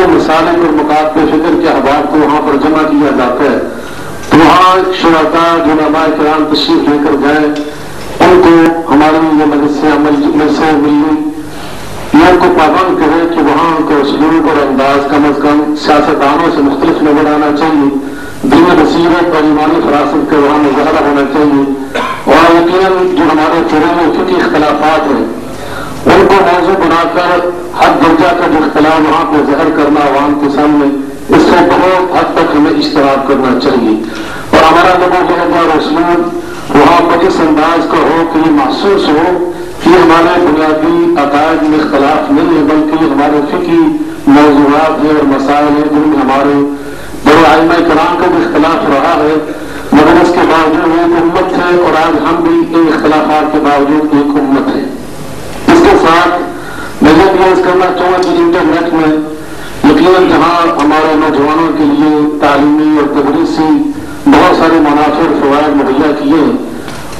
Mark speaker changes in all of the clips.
Speaker 1: مسالک اور مکاتب فکر کے احباب کو وہاں پر جمع کیا جاتا ہے، تو وہاں شرکاء علماء کرام تشریف لے کر جائیں، ان کو ہماری یہ مجلس ملی یہ ان کو پابند کرے کہ وہاں ان کا اسلوب اور انداز کم از کم سیاستدانوں سے مختلف نظر آنا چاہیے، دین بصیرت اور ایمانی فراست کا وہاں مظاہرہ ہونا چاہیے، اور یقیناً جو ہمارے فروغ فقہی اختلافات ہیں ان کو موضوع بنا کر حد درجہ کا جو اختلاف وہاں پہ ظاہر کرنا عوام کے سامنے، اس سے بہت حد تک ہمیں اجتناب کرنا چاہیے، اور ہمارا لہجہ اور اسلوب وہاں پر اس انداز کا ہو کہ یہ محسوس ہو کہ ہمارے بنیادی عقائد میں اختلاف نہیں ہے، بلکہ یہ ہمارے فقہی موضوعات ہیں اور مسائل ہیں جن میں ہمارے بڑے ائمہ کرام کا بھی اختلاف رہا ہے، مگر اس کے باوجود ایک امت ہے، اور آج ہم بھی ان اختلافات کے باوجود ایک امت ہے۔ اس کے ساتھ میں یہ بھی عرض کرنا چاہوں کہ انٹرنیٹ میں یقیناً جہاں ہمارے نوجوانوں کے لیے تعلیمی اور تدریسی بہت سارے منافع اور فوائد مہیا کیے ہیں،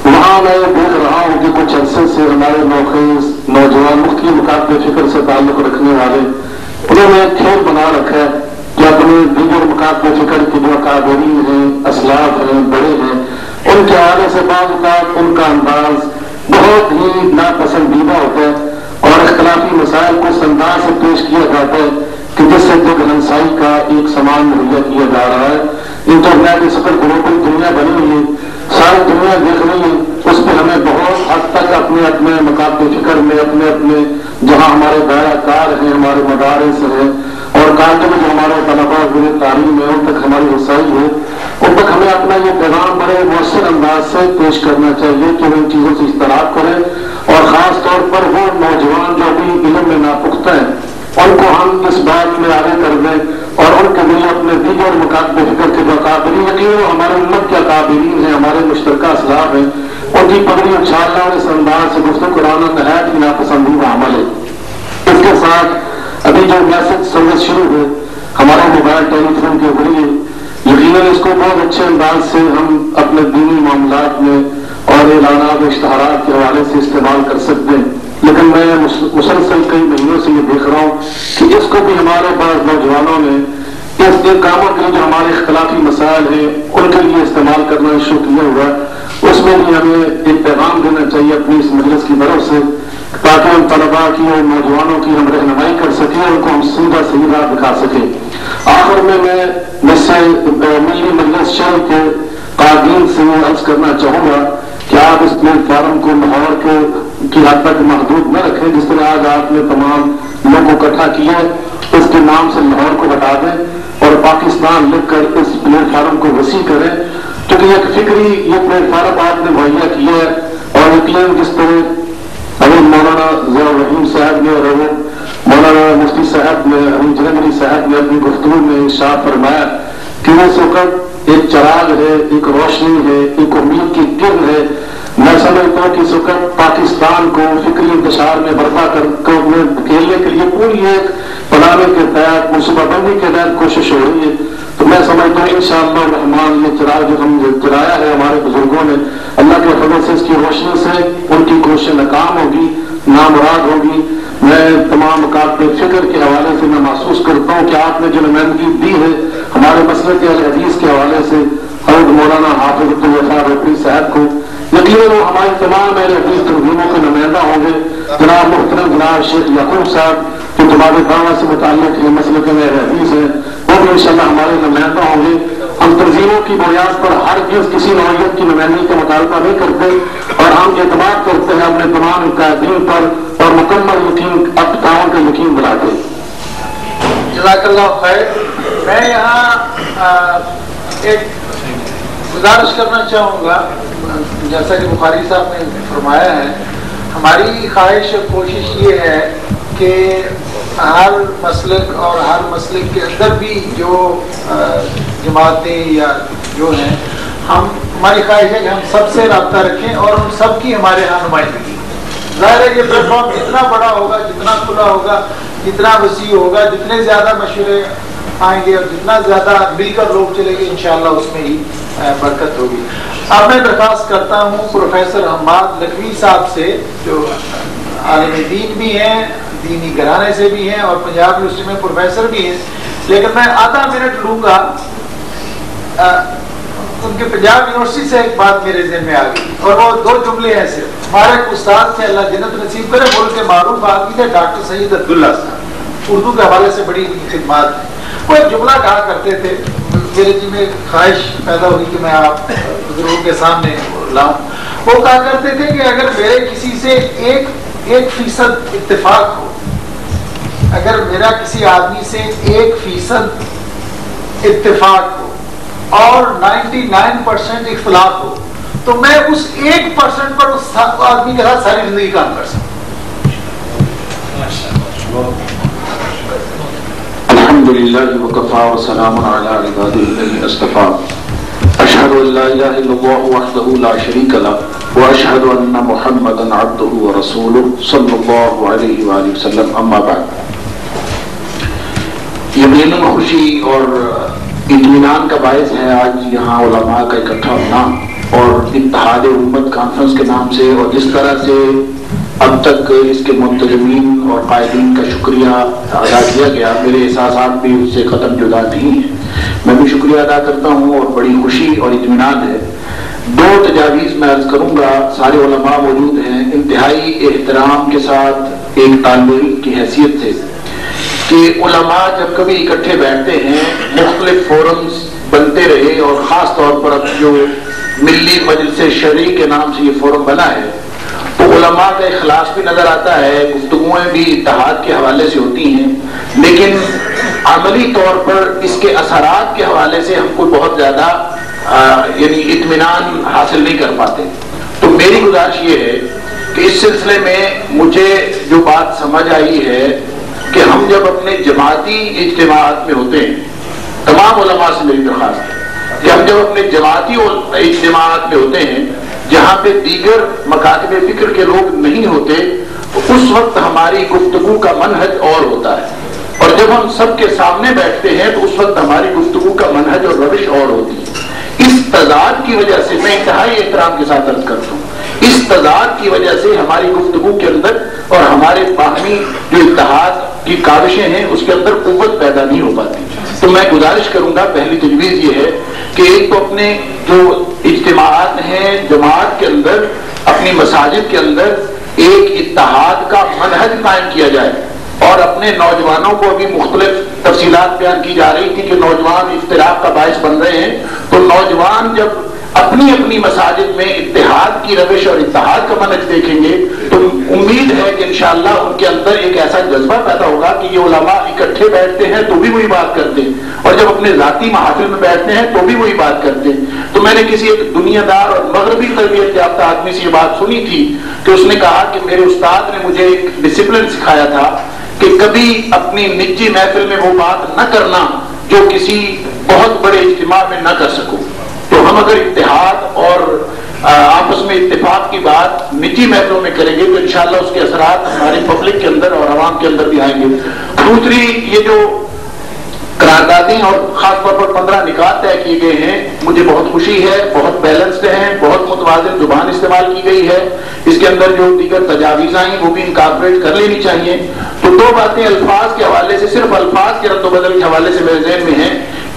Speaker 1: وہاں میں دیکھ رہا ہوں کہ کچھ عرصے سے ہمارے نوخیز نوجوان مختلف مکاتب فکر سے تعلق رکھنے والے انہوں نے ایک کھیل بنا رکھا ہے کہ اپنے دیگر مکاتب فکر کے جو اکابرین ہیں، اسلاف ہیں، بڑے ہیں، ان کے حوالے سے بعض اوقات ان کا انداز بہت ہی ناپسندیدہ ہوتا ہے، اور اختلافی مسائل کو اس انداز سے پیش کیا جاتا ہے کہ جس سے جگ ہنسائی کا ایک سامان مہیا کیا جا رہا ہے۔ انٹرنیٹ اس پر گلوبل دنیا بنی ہوئی ہے، ساری دنیا دیکھ رہی ہے، اس پہ ہمیں بہت حد تک اپنے اپنے مکاتب فکر میں اپنے جہاں ہمارے دائرہ کار ہیں، ہمارے مدارس ہیں، اور کالج میں جو ہمارے طلباء ذریعہ تعلیم ہے ان تک ہماری رسائی ہے، ان تک ہمیں اپنا یہ پیغام بڑے مؤثر انداز سے پیش کرنا چاہیے کہ وہ ان چیزوں سے اجتناب کریں، اور خاص طور پر وہ نوجوان جو ابھی علم میں ناپختہ ہیں ان کو ہم اس بات میں آگے کر دیں، اور ان کے لیے اپنے دیگر مکاتب فکر کے جو اکابرین ہیں، وہ ہمارے امت کے اکابرین ہیں، ہمارے مشترکہ اسلاف ہیں، ان کی پگڑی اچھالنا اور اس انداز سے گفتگو کرانا نہایت ہی ناپسندیدہ عمل ہے۔ اس کے ساتھ ابھی جو میسج سروس شروع ہے ہمارے موبائل ٹیلی فون کے ذریعے، یقیناً اس کو بہت اچھے انداز سے ہم اپنے دینی معاملات میں اور اعلانات و اشتہارات کے حوالے سے استعمال کر سکتے ہیں، لیکن میں مسلسل کئی مہینوں سے یہ دیکھ رہا ہوں کہ اس کو بھی ہمارے بعض نوجوانوں نے اس ایک کاموں کے جو ہمارے اختلافی مسائل ہیں ان کے لیے استعمال کرنا شروع کیا ہوا ہے۔ اس میں بھی ہمیں ایک پیغام دینا چاہیے اپنی اس مجلس کی طرف سے، تاکہ ہم طلباء کی اور نوجوانوں کی ہم رہنمائی کر سکیں، ان کو ہم سیدھا صحیح راہ دکھا سکیں۔ آخر میں مجھ سے ملی مجلس شہر کے قائدین سے عرض کرنا چاہوں گا کہ آپ اس پلیٹ فارم کو لاہور کی حد تک محدود نہ رکھیں، جس طرح آج آپ نے تمام لوگوں کو اکٹھا کیا ہے، اس کے نام سے لاہور کو ہٹا دیں اور پاکستان لکھ کر اس پلیٹ فارم کو وسیع کریں، کیونکہ ایک فکری یہ پلیٹ فارم آپ نے مہیا کیا ہے، اور یقیناً جس طرح ابھی مولانا ضیاء الرحیم صاحب نے اور مولانا مفتی صاحب نے جلندری صاحب نے اپنی گفتگو میں ارشاد فرمایا کہ اس وقت ایک چراغ ہے، ایک روشنی ہے، ایک امید کی کرن ہے۔ میں سمجھتا ہوں کہ اس وقت پاکستان کو فکری انتشار میں برپا کھیلنے کے لیے پوری ایک پلاننگ کے تحت منصوبہ بندی کے تحت کوشش ہو رہی ہے، تو میں سمجھتا ہوں انشاءاللہ الرحمن یہ چراغ جو ہم نے چلایا ہے ہمارے بزرگوں نے، اللہ کے فضل سے اس کی روشنی سے ان کی کوشش ناکام ہوگی، نامراد ہوگی۔ میں تمام مکاتب فکر کے حوالے سے میں محسوس کرتا ہوں کہ آپ نے جو نمائندگی دی ہے ہمارے مسلک اہل حدیث کے حوالے سے حضرت مولانا حافظ عبدالوفا رفیع صاحب کو، یقیناً وہ ہماری تمام اہل حدیث تنظیموں کے نمائندہ ہوں گے، جناب محترم جناب شیخ یعقوب صاحب جو تمہارے دعوت سے متعلق یہ مسلک اہل حدیث ہے، وہ بھی انشاءاللہ ہمارے نمائندہ ہوں گے۔ ہم تنظیموں کی بنیاد پر ہر کسی نوعیت کی نمائندگی کا مطالبہ نہیں کرتے، اور ہم اعتماد کرتے ہیں اپنے تمام قائدین پر اور مکمل یقین تعاون کا یقین دلاتے ہیں۔
Speaker 2: جزاک اللہ خیر۔ میں یہاں ایک گزارش کرنا چاہوں گا، جیسا کہ بخاری صاحب نے فرمایا ہے، ہماری خواہش اور کوشش یہ ہے کہ ہر مسلک اور ہر مسلک کے اندر بھی جو جماعتیں یا جو ہیں، ہماری خواہش ہے کہ ہم سب سے رابطہ رکھیں اور ان سب کی ہمارے یہاں نمائندگی۔ ظاہر ہے یہ پلیٹ فارم جتنا بڑا ہوگا، جتنا کھلا ہوگا، جتنا وسیع ہوگا، جتنے زیادہ مشورے آئیں گے اور جتنا زیادہ مل کر لوگ چلیں گے، انشاءاللہ اس میں ہی برکت ہوگی۔ اب میں درخواست کرتا ہوں پروفیسر حماد لکھوی صاحب سے، جو عالم دین بھی ہیں، دینی گھرانے سے بھی ہیں اور پنجاب یونیورسٹی میں پروفیسر بھی ہیں، لیکن میں آدھا منٹ لوں گا. ان کے پنجاب یونیورسٹی سے ایک بات میرے ذہن میں آ گئی اور وہ 2 جملے ہیں صرف. ہمارے ایک استاد تھے، اللہ جنت نصیب کرے، ملک کے معروف آدمی تھے، ڈاکٹر سید عبداللہ صاحب، اردو کے حوالے سے بڑی خدمات تھی. وہ ایک جملہ کہا کرتے تھے، میرے جی میں خواہش پیدا ہوئی کہ میں آپ بزرگوں کے سامنے لاؤں. وہ کہا کرتے تھے کہ اگر میرے کسی سے 1% اتفاق ہو، اگر میرا کسی آدمی سے 1% اتفاق ہو اور 99% اختلاف ہو، تو میں اس 1% پر اس آدمی کے ساتھ ساری زندگی کام کر سکتا ہوں.
Speaker 1: الحمدللہ وکفا وسلام علی عبادہ الذین اصطفیٰ. اشہد ان لا الہ الا اللہ وحدہ لا شریک لہ واشہد ان محمدا عبدہ ورسولہ صلی اللہ علیہ وآلہ وسلم. اما بعد، یقیناً خوشی اور اطمینان کا باعث ہے آج یہاں علماء کا اکٹھا ہونا اور اتحاد امت کانفرنس کے نام سے، اور جس طرح سے اب تک اس کے منتظمین اور قائدین کا شکریہ ادا کیا گیا، میرے احساسات بھی اس سے قطعاً جدا نہیں ہیں. میں بھی شکریہ ادا کرتا ہوں اور بڑی خوشی اور اطمینان ہے. 2 تجاویز میں عرض کروں گا. سارے علماء موجود ہیں. انتہائی احترام کے ساتھ ایک طالب علم کی حیثیت سے کہ علماء جب کبھی اکٹھے بیٹھتے ہیں، مختلف فورمز بنتے رہے اور خاص طور پر اب جو ملی مجلس شرعی کے نام سے یہ فورم بنا ہے، تو علماء کا اخلاص بھی نظر آتا ہے، گفتگویں بھی اتحاد کے حوالے سے ہوتی ہیں، لیکن عملی طور پر اس کے اثرات کے حوالے سے ہم کو بہت زیادہ یعنی اطمینان حاصل نہیں کر پاتے. تو میری گزارش یہ ہے کہ اس سلسلے میں مجھے جو بات سمجھ آئی ہے کہ ہم جب اپنے جماعتی اجتماعات میں ہوتے ہیں، تمام علماء سے میری درخواست ہے کہ ہم جب اپنے جماعتی اجتماعات میں ہوتے ہیں جہاں پہ دیگر مکاتب فکر کے لوگ نہیں ہوتے، تو اس وقت ہماری گفتگو کا منہج اور ہوتا ہے، اور جب ہم سب کے سامنے بیٹھتے ہیں تو اس وقت ہماری گفتگو کا منہج اور روش اور ہوتی ہے. اس تضاد کی وجہ سے میں انتہائی احترام کے ساتھ عرض کرتا ہوں، اس تضاد کی وجہ سے ہماری گفتگو کے اندر اور ہمارے باہمی جو اتحاد کی کاوشیں ہیں اس کے اندر قوت پیدا نہیں ہو پاتی. تو میں گزارش کروں گا، پہلی تجویز یہ ہے کہ ایک تو اپنے جو اجتماعات ہیں جماعت کے اندر، اپنی مساجد کے اندر ایک اتحاد کا منہج قائم کیا جائے، اور اپنے نوجوانوں کو ابھی مختلف تفصیلات بیان کی جا رہی تھی کہ نوجوان اختلاف کا باعث بن رہے ہیں، تو نوجوان جب اپنی اپنی مساجد میں اتحاد کی روش اور اتحاد کا منہج دیکھیں گے تو امید ہے کہ انشاءاللہ ان کے اندر ایک ایسا جذبہ پیدا ہوگا کہ یہ علماء اکٹھے بیٹھتے ہیں تو بھی وہی بات کرتے ہیں، اور جب اپنے ذاتی محافل میں بیٹھتے ہیں تو بھی وہی بات کرتے ہیں. تو میں نے کسی ایک دنیا دار اور مغربی تربیت یافتہ آدمی سے یہ بات سنی تھی کہ اس نے کہا کہ میرے استاد نے مجھے ایک ڈسپلن سکھایا تھا کہ کبھی اپنی نجی محفل میں وہ بات نہ کرنا جو کسی بہت بڑے اجتماع میں نہ کر سکو. تو ہم اگر اتحاد اور آپس میں اتفاق کی بات نجی محفلوں میں کریں گے تو انشاءاللہ اس کے اثرات ہماری پبلک کے اندر اور عوام کے اندر بھی آئیں گے. دوسری، یہ جو قراردادیں اور خاص طور پر 15 نکات طے کیے گئے ہیں، مجھے بہت خوشی ہے، بہت بیلنسڈ ہیں، بہت متوازن زبان استعمال کی گئی ہے. اس کے اندر جو دیگر تجاویز آئیں وہ بھی انکارپوریٹ کر لینی چاہیے. تو 2 باتیں الفاظ کے حوالے سے، صرف الفاظ کے رد و بدل کے حوالے سے میرے ذہن میں ہیں.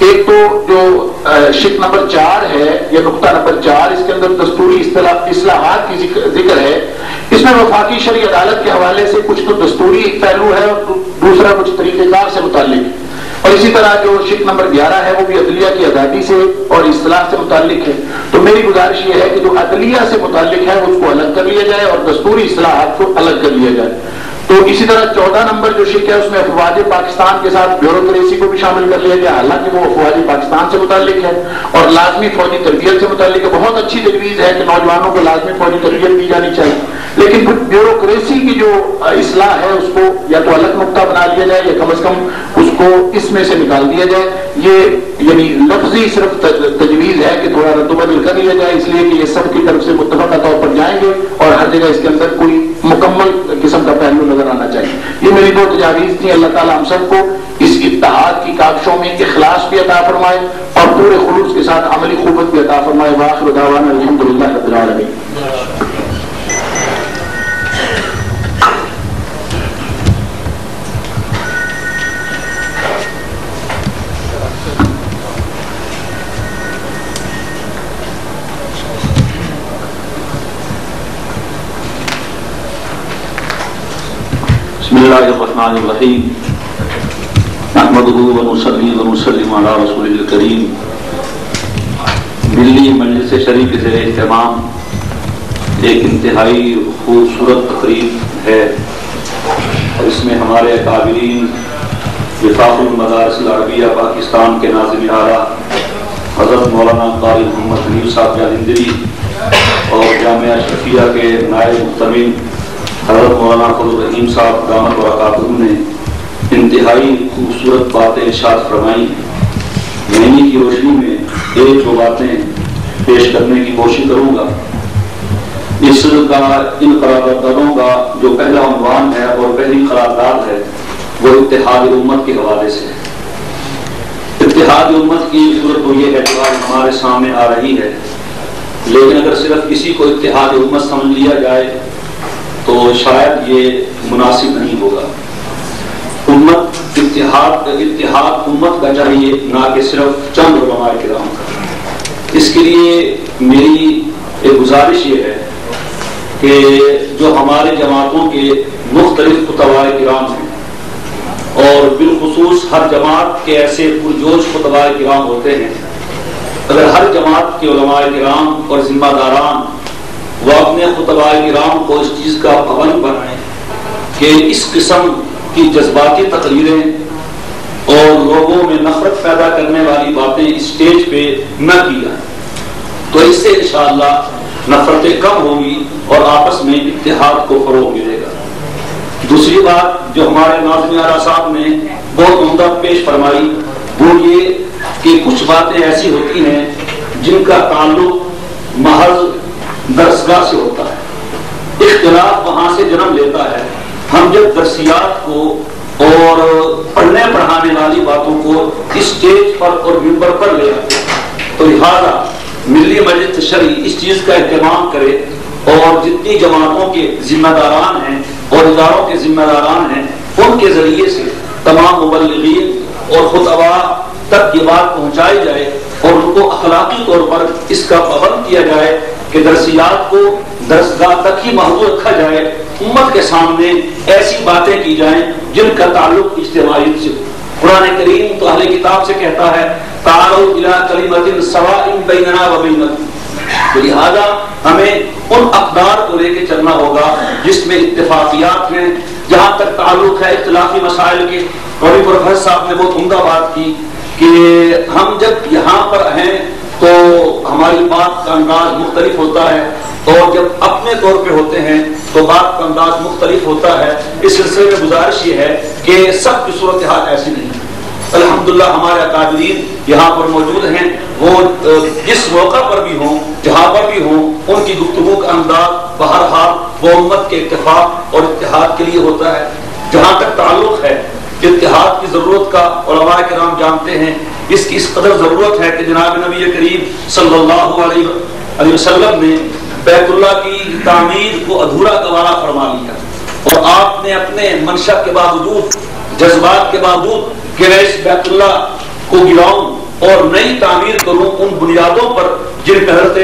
Speaker 1: ایک تو جو شق نمبر 4 ہے یا نقطہ نمبر 4، اس کے اندر دستوری اصلاحات کی ذکر ہے. اس میں وفاقی شرعی عدالت کے حوالے سے کچھ تو دستوری پہلو ہے اور دوسرا کچھ طریقہ کار سے متعلق ہے، اور اسی طرح جو شق نمبر 11 ہے وہ بھی عدلیہ کی آزادی سے اور اصطلاح سے متعلق ہے. تو میری گزارش یہ ہے کہ جو عدلیہ سے متعلق ہے اس کو الگ کر لیا جائے اور دستوری اصلاحات کو الگ کر لیا جائے. تو اسی طرح 14 نمبر جو شق ہے اس میں افواج پاکستان کے ساتھ بیوروکریسی کو بھی شامل کر لیا گیا، حالانکہ وہ افواج پاکستان سے متعلق ہے اور لازمی فوجی تربیت سے متعلق ہے. بہت اچھی تجویز ہے کہ نوجوانوں کو لازمی فوجی تربیت دی جانی چاہیے، لیکن پھر بیوروکریسی کی جو اصلاح ہے اس کو یا تو الگ نقطہ بنا لیا جائے یا کم از کم اس کو اس میں سے نکال دیا جائے. یہ یعنی لفظی صرف تجویز ہے کہ تھوڑا رد و بدل کر لیا جائے، اس لیے کہ یہ سب کی طرف سے متفقہ طور پر جائیں گے اور ہر جگہ اس کے اندر کوئی مکمل قسم کا پہلو نظر آنا چاہیے. یہ میری 2 تجاویز تھیں. اللہ تعالیٰ ہم سب کو اس اتحاد کی کاوشوں میں اخلاص بھی عطا فرمائے اور پورے خلوص کے ساتھ عملی قوت بھی عطا فرمائے. وآخر دعوانا الحمدللہ رب العالمین.
Speaker 3: اللہ الرحمن الرحیم نحمدہ ونصلی ونسلم علی رسول الکریم. ملی مجلس شریف سے اہتمام ایک انتہائی خوبصورت تقریب ہے اور اس میں ہمارے اکابرین وفاق المدارس العربیہ پاکستان کے ناظم اعلیٰ حضرت مولانا قاری محمد حنیف صاحب جالندری اور جامعہ اشرفیہ کے نائب محتمل حضرت مولانا فضل الرحیم صاحب دامت برکاتہ نے انتہائی خوبصورت باتیں ارشاد فرمائی. میں انہی کی روشنی میں ایک دو باتیں پیش کرنے کی کوشش کروں گا. اس کا ان قراردادوں کا جو پہلا عنوان ہے اور پہلی قرارداد ہے وہ اتحاد امت کے حوالے سے. اتحاد امت کی صورت تو یہ ہے جو آج ہمارے سامنے آ رہی ہے، لیکن اگر صرف کسی کو اتحاد امت سمجھ لیا جائے تو شاید یہ مناسب نہیں ہوگا. امت اتحاد امت کا چاہیے، نہ کہ صرف چند علماء کرام کا. اس کے لیے میری ایک گزارش یہ ہے کہ جو ہمارے جماعتوں کے مختلف خطباء کرام ہیں اور بالخصوص ہر جماعت کے ایسے پرجوش خطباء کرام ہوتے ہیں، اگر ہر جماعت کے علماء کرام اور ذمہ داران وہ اپنے خطباء کرام کو اس چیز کا پابند بنائیں کہ اس قسم کی جذباتی تقریریں اور لوگوں میں نفرت پیدا کرنے والی باتیں اسٹیج پہ نہ کی جائیں، تو اس سے انشاءاللہ نفرتیں کم ہوں گی اور آپس میں اتحاد کو فروغ ملے گا. دوسری بات جو ہمارے ناظم اعلیٰ صاحب نے بہت عمدہ پیش فرمائی وہ یہ کہ کچھ باتیں ایسی ہوتی ہیں جن کا تعلق محض درسگاہ سے ہوتا ہے، اختلاف وہاں سے جنم لیتا ہے. ہم جب درسیات کو اور پڑھنے پڑھانے والی باتوں کو اسٹیج پر اور منبر پر لے آتے ہیں تو لہٰذا ملی مجلس شرعی اس چیز کا اہتمام کرے اور جتنی جماعتوں کے ذمہ داران ہیں اور اداروں کے ذمہ داران ہیں ان کے ذریعے سے تمام مبلغین اور خطباء تک یہ بات پہنچائی جائے اور ان کو اخلاقی طور پر اس کا پابند کیا جائے کہ درسیات کو درسگاہ تک ہی محدود رکھا جائے. امت کے سامنے ایسی باتیں کی جائیں جن کا تعلق اجتماعی سے. قرآن کریم تو اہل کتاب سے کہتا ہے تعالوا الی کلمۃ سواء بیننا و بینکم، تو لہذا ہمیں ان اقدار کو لے کے چلنا ہوگا جس میں اتفاقیات ہیں. جہاں تک تعلق ہے اختلافی مسائل کے، قومی پروفیسر صاحب نے بہت عمدہ بات کی کہ ہم جب یہاں پر ہیں تو ہماری بات کا انداز مختلف ہوتا ہے اور جب اپنے طور پہ ہوتے ہیں تو بات کا انداز مختلف ہوتا ہے. اس سلسلے میں گزارش یہ ہے کہ سب کی صورتحال ایسی نہیں ہے. الحمدللہ ہمارے اکابرین یہاں پر موجود ہیں، وہ جس موقع پر بھی ہوں جہاں پر بھی ہوں ان کی گفتگو کا انداز بہرحال وہ امت کے اتفاق اور اتحاد کے لیے ہوتا ہے. جہاں تک تعلق ہے اتحاد کی ضرورت کا علماء کرام جانتے ہیں. اس کی اس قدر ضرورت ہے کہ جناب نبی کریم صلی اللہ علیہ وسلم نے بیت اللہ کی تعمیر کو ادھورا گوارا فرما لیا اور آپ نے اپنے منشا کے باوجود، جذبات کے باوجود کہ میں اس بیت اللہ کو گراؤں اور نئی تعمیر کروں ان بنیادوں پر جن پہ حضرت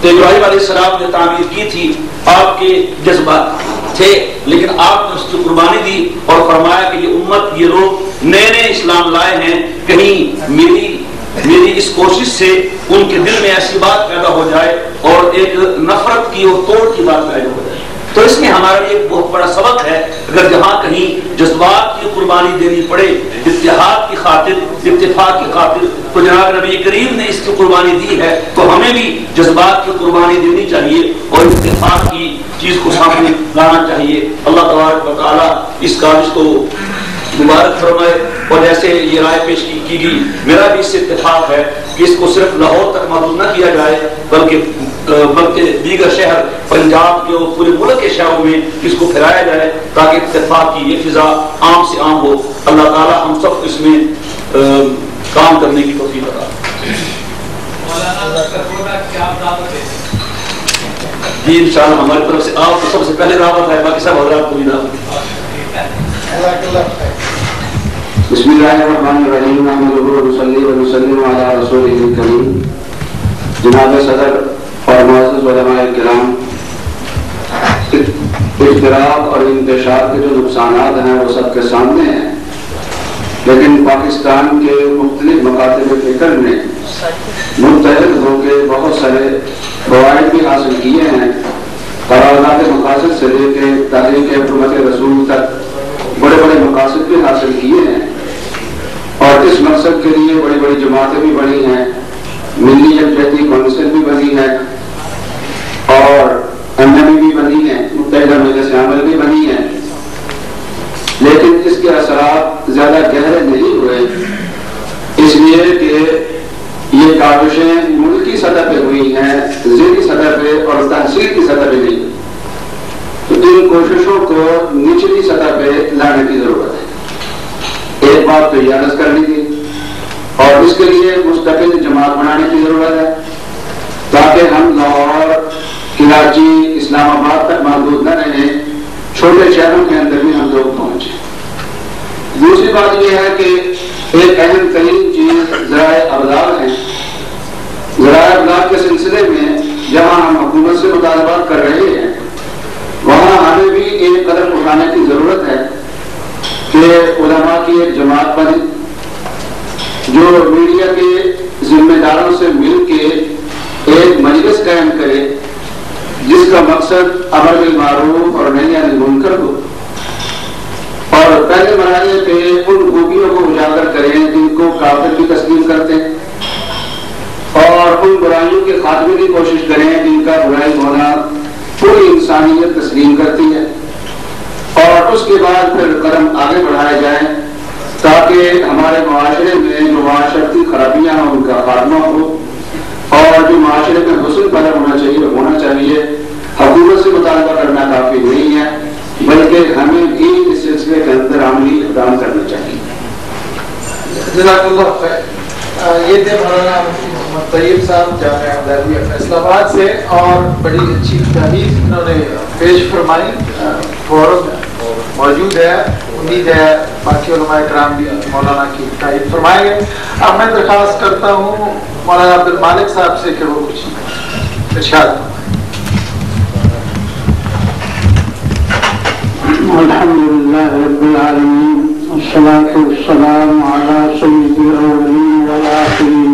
Speaker 3: ابراہیم علیہ السلام نے تعمیر کی تھی، آپ کے جذبات تھے، لیکن آپ نے اس کی قربانی دی اور فرمایا کہ یہ امت، یہ لوگ نئے نئے اسلام لائے ہیں، کہیں میری اس کوشش سے ان کے دل میں ایسی بات پیدا ہو جائے اور ایک نفرت کی اور توڑ کی بات پیدا ہو جائے. تو اس میں ہمارا ایک بہت بڑا سبق ہے. اگر جہاں کہیں جذبات کی قربانی دینی پڑے اتحاد کی خاطر، اتفاق کی خاطر، تو جناب نبی کریم نے اس کی قربانی دی ہے تو ہمیں بھی جذبات کی قربانی دینی چاہیے اور اتفاق کی چیز کو سامنے لانا چاہیے. اللہ تبارک و تعالیٰ اس کاج کو مبارک فرمائے. اور جیسے یہ رائے پیش کی گئی، میرا بھی اس سے اتفاق ہے کہ اس کو صرف لاہور تک محدود نہ کیا جائے بلکہ دیگر شہر پنجاب کے اور پورے ملک کے شہروں میں اس کو پھیلایا جائے تاکہ اتفاق کی یہ فضا عام سے عام ہو. اللہ تعالیٰ ہم سب اس میں کام کرنے کی توفیق عطا. جی انشاءاللہ ہماری طرف سے آپ کو سب سے پہلے دعوت ہے، باقی سب حضرات کو بھی دعوت.
Speaker 1: بسم اللہ الرحمن الرحیم. نحمدہ ونصلی ونسلم علی رسولہ الکریم. جناب صدر اور معزز علماء کرام،
Speaker 4: اختراق اور انتشار کے جو نقصانات ہیں وہ سب کے سامنے ہیں، لیکن پاکستان کے مختلف مکاتب فکر نے متحد ہو کے بہت سارے فوائد بھی حاصل کیے ہیں، قرارداد مقاصد سے لے کے تحریک حکومت رسول تک بڑے بڑے مقاصد بھی حاصل کیے ہیں، اور اس مقصد کے لیے بڑی بڑی جماعتیں بھی بنی ہیں، ملی یکجہتی کونسل بھی بنی ہے، اور MME بھی بنی ہے، متحدہ مجلس عمل بھی بنی ہے، لیکن اس کے اثرات زیادہ گہرے نہیں ہوئے، اس لیے کہ یہ کاوشیں ملکی سطح پہ ہوئی ہیں، ذہنی سطح پہ اور تحصیل کی سطح پہ نہیں، تو ان کوششوں کو نچلی سطح پہ لانے کی ضرورت ہے۔ ایک بات تو یہ عرض کرنی تھی، اور اس کے لیے مستقل جماعت بنانے کی ضرورت ہے تاکہ ہم لاہور، کراچی، اسلام آباد تک محدود نہ رہیں، چھوٹے شہروں کے اندر بھی ہم لوگ پہنچے۔ دوسری بات یہ ہے کہ ایک اہم ترین چیز ذرائع ابلاغ ہے۔ ذرائع ابلاغ کے سلسلے میں جہاں ہم حکومت سے مطالبات کر رہے ہیں وہاں ہمیں بھی ایک قدم اٹھانے کی ضرورت ہے کہ علماء کی ایک جماعت بنے جو میڈیا کے ذمہ داروں سے مل کے ایک مجلس قائم کرے جس کا مقصد امر بالمعروف اور نہی عن المنکر ہو، اور پہلے مرحلے پہ ان خوبیوں کو اجاگر کریں جن کو کافر بھی تسلیم کرتے ہیں، اور ان برائیوں کے خاتمے کی کوشش کریں جن کا برائی ہونا پوری انسانیت تسلیم کرتی ہے، اور اس کے بعد پھر قدم آگے بڑھائے جائیں تاکہ ہمارے معاشرے میں جو معاشرتی خرابیاں ہیں ان کا خاتمہ ہو، اور جو معاشرے میں حسن پیدا ہونا چاہیے۔ حکومت سے مطالبہ کرنا کافی نہیں ہے، بلکہ ہمیں بھی اس سلسلے کے اندر عملی اقدام کرنا چاہیے۔
Speaker 2: جزاک اللہ خیر۔ یہ تھے مولانا مفتی محمد طیب صاحب جامعہ احمدیہ فیصل آباد سے، اور بڑی اچھی تحریر انہوں نے پیش فرمائی، فورم موجود ہے، امید ہے باقی علماء کرام بھی مولانا کی تائید فرمائیں گے۔ اب میں درخواست کرتا ہوں مولانا عبد المالک صاحب سے کہ وہ کچھ ارشاد فرمائیں۔
Speaker 5: الحمدللہ رب العالمین، والصلاة والسلام علی سید الاولین والآخرین،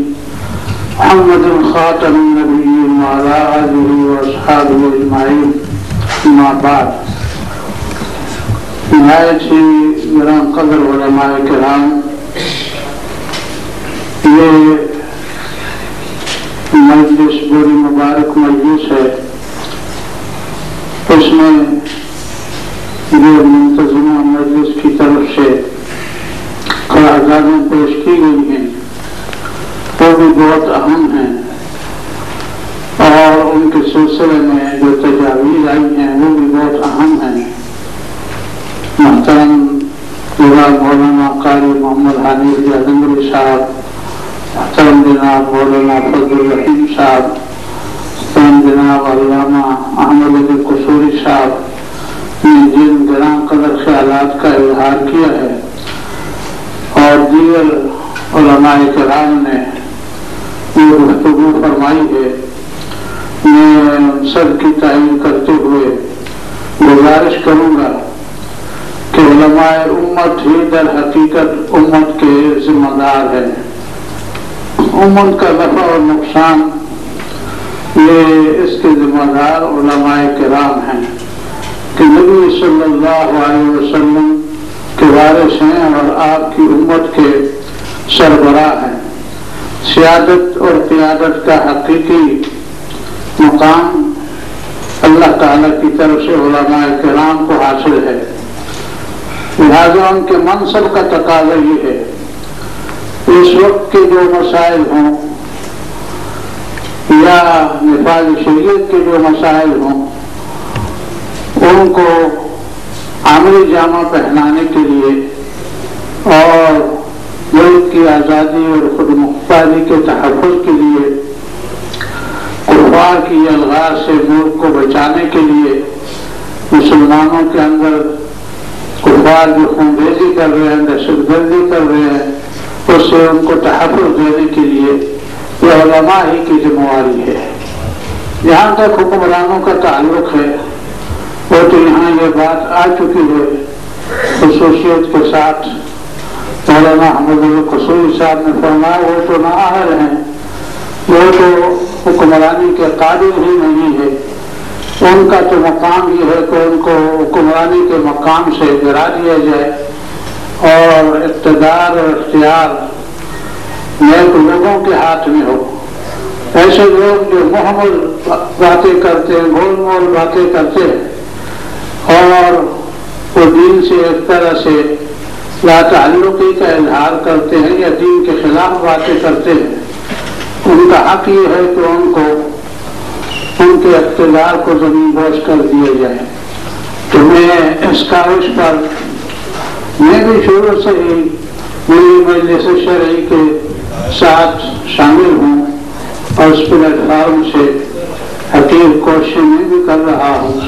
Speaker 5: محمد خاتم النبیین وعلی آلہ واصحابہ اجمعین، اما بعد۔ نہایت ہی گران قدر علماء کرام، یہ مجلس بڑی مبارک مجلس ہے، اس میں جو منتظمہ مجلس کی طرف سے قراردادیں پیش کی گئی ہیں وہ بھی بہت اہم ہیں، اور ان کے سلسلے میں جو تجاویز آئی ہیں وہ بھی بہت اہم ہیں۔ محترم جناب مولانا قاری محمد حنیف اعظمگری صاحب، محترم جناب مولانا فضل الرحیم صاحب، محترم جناب علامہ احمد علی قصوری صاحب نے جن گران قدر خیالات کا اظہار کیا ہے، اور دیگر علماء کرام نے جو گفتگو فرمائی ہے، میں سب کی تعین کرتے ہوئے گزارش کروں گا کہ علماء امت ہی در حقیقت امت کے ذمہ دار ہیں۔ امت کا نفع اور نقصان یہ اس کے ذمہ دار علماء کرام ہیں کہ نبی صلی اللہ علیہ وسلم کے وارث ہیں اور آپ کی امت کے سربراہ ہیں۔ سیادت اور قیادت کا حقیقی مقام اللہ تعالیٰ کی طرف سے علماء کرام کو حاصل ہے، لہذا ان کے منصب کا تقاضا یہ ہے اس وقت کے جو مسائل ہوں یا نفاذ شریعت کے جو مسائل ہوں ان کو عملی جامہ پہنانے کے لیے اور ملک کی آزادی اور خود مختاری کے تحفظ کے لیے، کفار کی الغاز سے ملک کو بچانے کے لیے، مسلمانوں کے اندر کفار جو خون ریزی کر رہے ہیں، دہشت گردی کر رہے ہیں، اس سے ان کو تحفظ دینے کے لیے یہ علماء ہی کی ذمہ داری ہے۔ جہاں تک حکمرانوں کا تعلق ہے، وہ تو یہاں یہ بات آ چکی ہے خصوصیت کے ساتھ. مولانا حمد القصوری صاحب نے فرمایا وہ تو نااہل ہیں، وہ تو حکمرانی کے قابل ہی نہیں ہے. ان کا تو مقام یہ ہے کہ ان کو حکمرانی کے مقام سے گرا دیا جائے اور اقتدار اور اختیار نیک لوگوں کے ہاتھ میں ہو. ایسے لوگ جو محمل باتیں کرتے ہیں، گول مول باتیں کرتے ہیں اور وہ دین سے ایک طرح سے لا تعلقی کا اظہار کرتے ہیں یا دین کے خلاف باتیں کرتے ہیں، ان کا حق یہ ہے کہ ان کو ان کے اقتدار کو زمین بوس کر دیا جائے. تو میں اس کاوش پر میں بھی شروع سے ہی میری مجلس شرعی کے ساتھ شامل ہوں اور اس پلیٹ فارم سے حقیق کوششیں میں بھی کر رہا ہوں.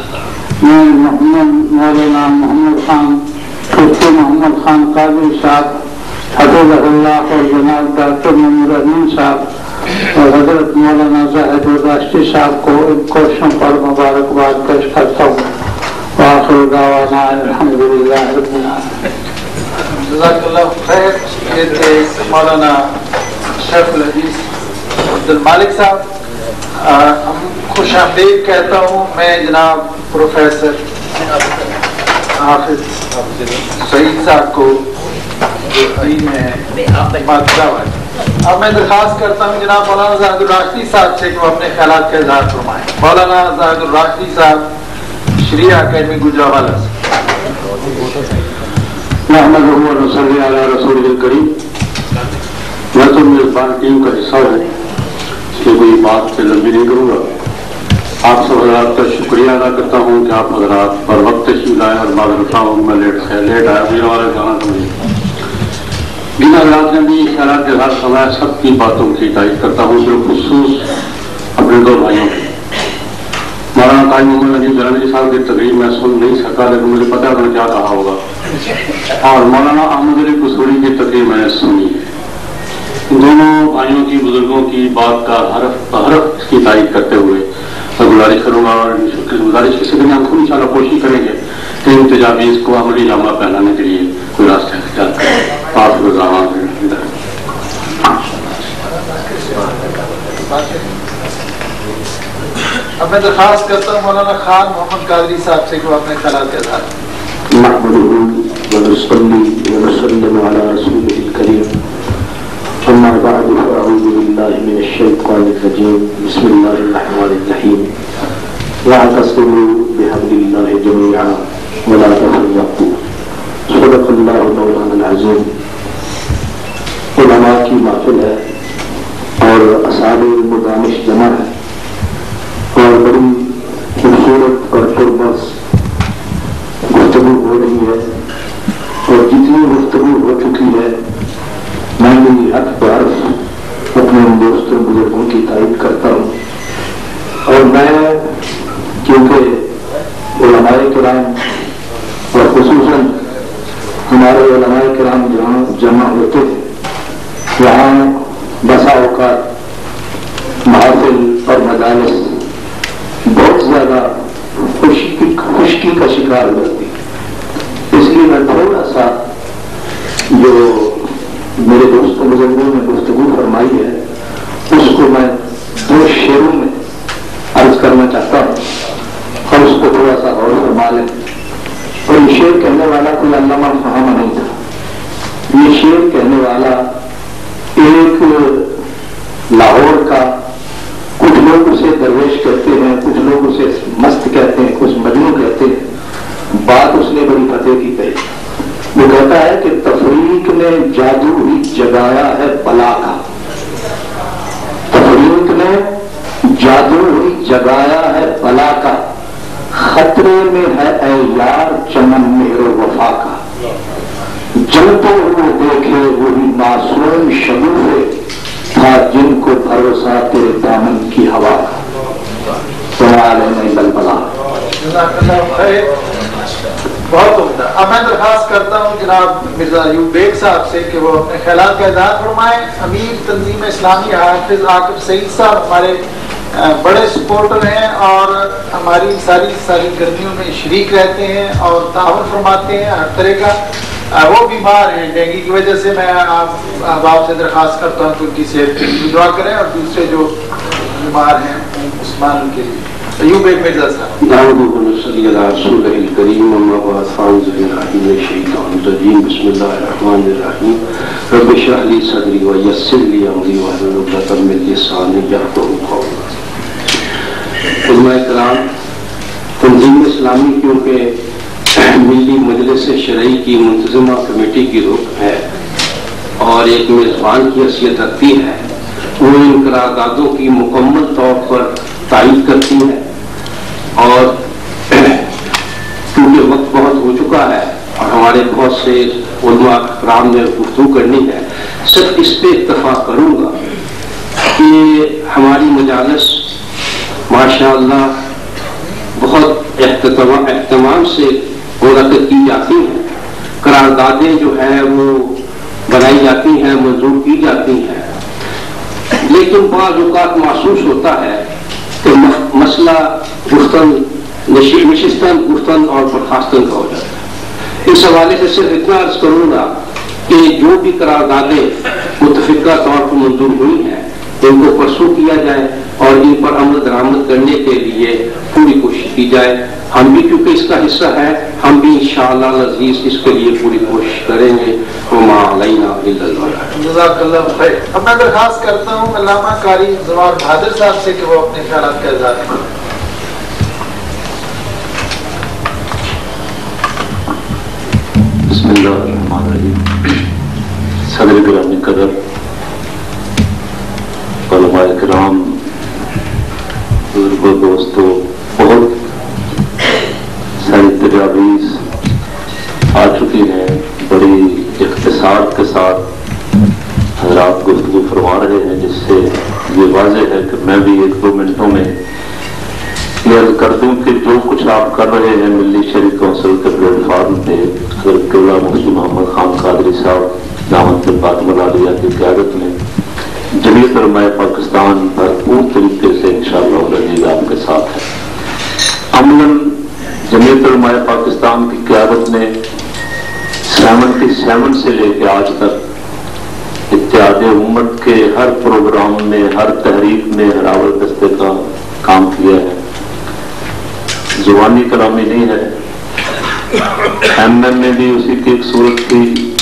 Speaker 5: میں مولانا محمد خان مفتی محمد خان قاضی صاحب حفظہ اللہ اور جناب ڈاکٹر محمد امین صاحب اور حضرت مولانا زاہد الراشدی صاحب کو ان کوششوں پر مبارکباد پیش کرتا ہوں. وآخر دعوانا الحمدللہ رب العالمین.
Speaker 2: جزاک اللہ خیر. یہ تھے مولانا شیخ الحدیث عبد المالک صاحب. ہم خوش آمدید کہتا ہوں میں جناب پروفیسر حافظ سعید صاحب کو جو دین میں اب میں درخواست کرتا ہوں جناب مولانا زاہد الراشدی صاحب سے کہ وہ اپنے خیالات کا اظہار فرمائیں. مولانا زاہد الراشدی صاحب شریعہ اکیڈمی گجرانوالہ سے.
Speaker 1: نحمدہ و نصلی علی رسول الکریم. میں تو میزبان ٹیم کا حصہ ہوں، اس لیے کوئی بات سے لمبی نہیں کروں گا. آپ سب حضرات کا شکریہ ادا کرتا ہوں کہ آپ حضرات پر وقت تشریف لائے اور معذرت ہوں میں لیٹ آیا. میرے والے جانا تھا مجھے. جن حضرات نے بھی خیالات کے ساتھ سمایا سب کی باتوں کی تائید کرتا ہوں، بالخصوص اپنے دو بھائیوں کی. مولانا قائم محمد علی جلندری صاحب کی تقریر میں سن نہیں سکا لیکن مجھے پتا ہے انہوں نے کیا کہا ہوگا، اور مولانا احمد علی قصوری کی تقریر میں نے سنی ہے. دونوں بھائیوں کی بزرگوں کی بات کا حرف بحرف کی تائید کرتے ہوئے میں گزارش کروں گا اور گزارش کی سکتے ہم خود انشاءاللہ کوشش کریں گے کہ ان تجاویز کو عملی جامہ پہنانے کے لیے کوئی راستہ اختیار کریں. آپ کو
Speaker 2: اب میں درخواست کرتا ہوں مولانا خان محمد قادری صاحب سے کہ وہ اپنے خیالات کا اظہار.
Speaker 1: نحمده ونصلي ونسلم على رسوله الكريم. أما بعد فأعوذ بالله من الشيطان الرجيم. بسم الله الرحمن الرحيم. واعتصموا بحبل الله جميعا ولا تفرقوا. صدق الله مولانا العظيم. علماء کی محفل ہے اور اصحاب المدانش جمع ہے اور بڑی خوبصورت اور پرمز گفتگو ہو رہی ہے اور جتنی گفتگو ہو چکی ہے میں بھی حق بحرف اپنے دوستوں بزرگوں کی تائید کرتا ہوں. اور میں کیونکہ علماء کرام اور خصوصاً ہمارے علماء کرام جہاں جمع ہوتے ہیں وہاں بسا اوقات محافل اور مجالس بہت زیادہ خشکی کا شکار ہوتی. اس لیے میں تھوڑا سا جو میرے دوستوں بزرگوں نے گفتگو فرمائی ہے اس کو میں دو شعروں میں عرض کرنا چاہتا ہوں اور اس کو تھوڑا سا غور فرما لیں. اور یہ شعر کہنے والا کوئی علامہ فہامہ نہیں تھا. یہ شعر کہنے والا ایک لاہور کا، کچھ لوگ اسے درویش کہتے ہیں، کچھ لوگ اسے مست کہتے ہیں، کچھ مجنون کہتے ہیں. بات اس نے بڑی فتح کی کہی. وہ کہتا ہے کہ تفریق نے جادو ہی جگایا ہے بلا کا. تفریق نے جادو ہی جگایا ہے بلا کا. خطرے میں ہے اے یار چمن مہر و وفا کا. جلتے ہوئے دیکھے وہی معصوم شگوفے تھا جن کو بھروسہ تیرے دامن کی ہوا کا.
Speaker 2: بہت عمدہ. اب میں درخواست کرتا ہوں جناب مرزا ایوب بیگ صاحب سے کہ وہ اپنے خیالات کا اظہار فرمائیں. امیر تنظیم اسلامی حافظ عاقب سعید صاحب ہمارے بڑے سپورٹر ہیں اور ہماری ساری گرمیوں میں شریک رہتے ہیں اور تعاون فرماتے ہیں ہر طرح کا۔ وہ بیمار ہیں ڈینگی کی وجہ سے، میں آپ سے درخواست کرتا ہوں کہ ان کی صحت کی دعا کریں، اور دوسرے جو بیمار ہیں عثمان ان کے لیے۔ ایوب ایک مرزا صاحب۔
Speaker 1: صلی اللہ رسول کریم اما بعد فاعوذ باللہ من الشیطان الرجیم بسم اللہ الرحمن الرحیم رب اشرح لی صدری ویسر لی امری واحلل عقدۃ من لسانی یفقہوا قولی۔ علماء کرام، تنظیم اسلامی کیونکہ ملی مجلس شرعی کی منتظمہ کمیٹی کی رکن ہے اور ایک میزبان کی حیثیت رکھتی ہے، وہ ان قراردادوں کی مکمل طور پر تائید کرتی ہے، اور کیونکہ وقت بہت ہو چکا ہے اور ہمارے بہت سے علماء کرام نے گفتگو کرنی ہے، صرف اس پہ اتفاق کروں گا کہ ہماری مجالس ماشاءاللہ بہت اہتمام سے منعقد کی جاتی ہیں، قراردادیں جو ہیں وہ بنائی جاتی ہیں، منظور کی جاتی ہیں، لیکن بعض اوقات محسوس ہوتا ہے کہ مسئلہ نشستن گفتن اور برخاستن کا ہو جاتا ہے۔ اس حوالے سے صرف اتنا عرض کروں گا کہ جو بھی قراردادیں متفقہ طور پر منظور ہوئی ہیں ان کو پرسوں کیا جائے اور ان پر عمل درآمد کرنے کے لیے پوری کوشش کی جائے۔ ہم بھی کیونکہ اس کا حصہ ہے، ہم بھی انشاءاللہ العزیز اس کے لیے پوری کوشش کریں گے۔ وما علینا الا البلاغ۔
Speaker 2: جزاک اللہ خیر۔ اب میں درخواست کرتا ہوں علامہ قاری زوار بہادر صاحب سے کہ وہ اپنے خیالات کا اظہار کریں۔
Speaker 3: بسم اللہ الرحمن الرحیم۔ صدر گرامی قدر، علماء کرام، بزرگوں، دوستوں، بہت ساری تجاویز آ چکی ہیں، بڑی اختصار کے ساتھ حضرات گفتگو فرما رہے ہیں، جس سے یہ واضح ہے کہ میں بھی 1-2 منٹوں میں یہ عرض کر دوں کہ جو کچھ آپ کر رہے ہیں ملی شریف کونسل کے پلیٹ فارم پہ حضرت قبلہ مفتی محمد خان قادری صاحب دعوت الفاطمہ عالیہ کی قیادت میں جمعیت علماء پاکستان بھرپور طریقے سے انشاءاللہ العزیز آپ کے ساتھ ہے۔ عملاً جمعیت علماء پاکستان کی قیادت نے 77 سے لے کے آج تک اتحاد امت کے ہر پروگرام میں، ہر تحریک میں ہراول دستے کا کام کیا ہے، زبانی کلامی نہیں ہے۔ MM میں بھی اسی کی ایک صورت تھی،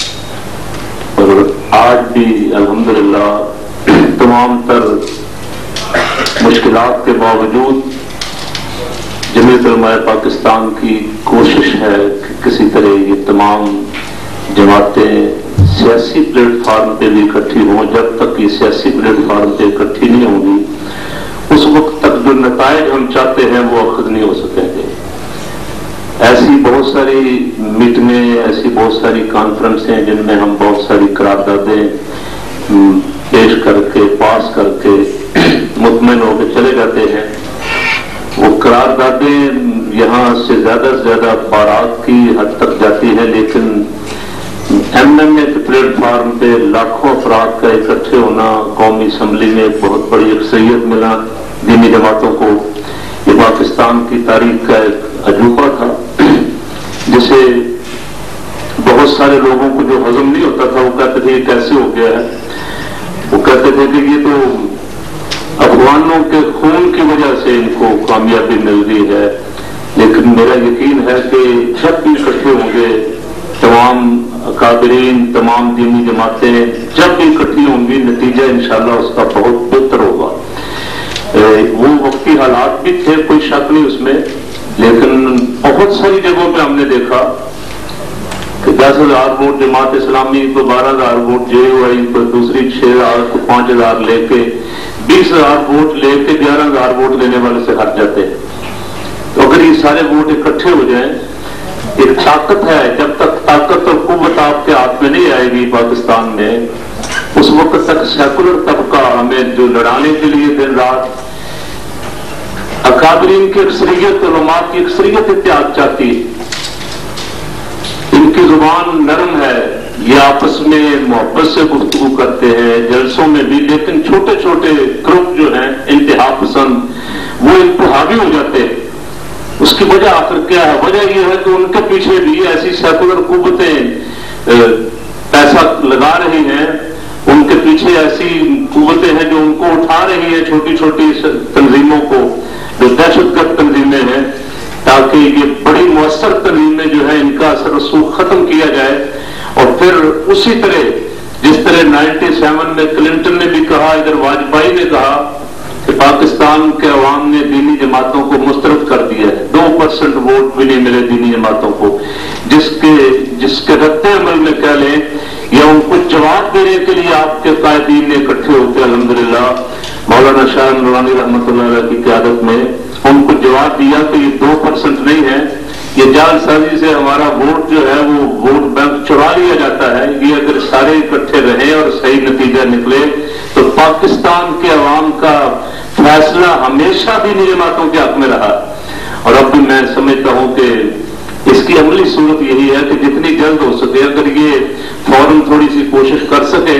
Speaker 3: اور آج بھی الحمدللہ تمام تر مشکلات کے باوجود جمعیت علماء پاکستان کی کوشش ہے کہ کسی طرح یہ تمام جماعتیں سیاسی پلیٹ فارم پہ بھی اکٹھی ہوں۔ جب تک یہ سیاسی پلیٹ فارم پہ اکٹھی نہیں ہوں گی اس وقت تک جو نتائج ہم چاہتے ہیں وہ اخذ نہیں ہو سکیں گے۔ ایسی بہت ساری میٹنگیں، ایسی بہت ساری کانفرنسیں جن میں ہم بہت ساری قراردادیں پیش کر کے، پاس کر کے مطمئن ہو کے چلے جاتے ہیں، وہ قراردادیں یہاں سے زیادہ بارات کی حد تک جاتی ہیں، لیکن MMA کے پلیٹ فارم پہ لاکھوں افراد کا اکٹھے ہونا، قومی اسمبلی میں ایک بہت بڑی اکثریت ملا دینی جماعتوں کو، یہ پاکستان کی تاریخ کا ایک عجوبہ تھا جسے بہت سارے لوگوں کو جو ہضم نہیں ہوتا تھا وہ کہتے تھے یہ کیسے ہو گیا ہے۔ وہ کہتے تھے کہ یہ تو افغانوں کے خون کی وجہ سے ان کو کامیابی مل گئی ہے، لیکن میرا یقین ہے کہ جب بھی اکٹھے ہوں گے تمام اکابرین، تمام دینی جماعتیں جب بھی اکٹھی ہوں گی نتیجہ انشاءاللہ اس کا بہت بہتر ہوگا۔ وہ وقتی حالات بھی تھے، کوئی شک نہیں اس میں، لیکن بہت ساری جگہوں پہ ہم نے دیکھا کہ 10,000 ووٹ جماعت اسلامی کو 12,000 ووٹ JUI کو دوسری 6,000 کو 5,000 لے کے 20,000 ووٹ لے کے 11,000 ووٹ لینے والے سے ہٹ جاتے ہیں۔ تو اگر یہ سارے ووٹ اکٹھے ہو جائیں، ایک طاقت ہے، جب تک طاقت اور قوت آپ کے ہاتھ میں نہیں آئے گی پاکستان میں اس وقت تک سیکولر طبقہ ہمیں جو لڑانے کے لیے دن رات اکابرین کی اکثریت، علماء کی اکثریت اتحاد چاہتی ہے۔ ان کی زبان نرم ہے
Speaker 1: یہ آپس میں محبت سے گفتگو کرتے ہیں جلسوں میں بھی، لیکن چھوٹے چھوٹے گروپ جو ہیں انتہا پسند وہ انتہاوی ہو جاتے ہیں۔ اس کی وجہ آخر کیا ہے؟ وجہ یہ ہے کہ ان کے پیچھے بھی ایسی سیکولر قوتیں پیسہ لگا رہی ہیں، ان کے پیچھے ایسی قوتیں ہیں جو ان کو اٹھا رہی ہیں، چھوٹی چھوٹی تنظیموں کو جو دہشت گرد تنظیمیں ہیں، تاکہ یہ بڑی مؤثر تنظیمیں جو ہے ان کا اثر رسوخ ختم کیا جائے۔ اور پھر اسی طرح جس طرح 97 میں کلنٹن نے بھی کہا، ادھر واجپئی نے کہا کہ پاکستان کے عوام نے دینی جماعتوں کو مسترد کر دیا ہے، 2% ووٹ بھی نہیں ملے دینی جماعتوں کو، جس کے رد عمل میں کہہ لیں یا ان کو جواب دینے کے لیے آپ کے قائدین نے اکٹھے ہوتے الحمدللہ مولانا شاہ نورانی رحمۃ اللہ علیہ کی قیادت میں ان کو جواب دیا کہ یہ 2% نہیں ہے، یہ جعل سازی سے ہمارا ووٹ جو ہے وہ ووٹ بینک چرا لیا جاتا ہے، یہ اگر سارے اکٹھے رہیں اور صحیح نتیجہ نکلے تو پاکستان کے عوام کا فیصلہ ہمیشہ دینی جماعتوں کے حق میں رہا۔ اور اب بھی میں سمجھتا ہوں کہ اس کی عملی صورت یہی ہے کہ جتنی جلد ہو سکے اگر یہ فوراً تھوڑی سی کوشش کر سکے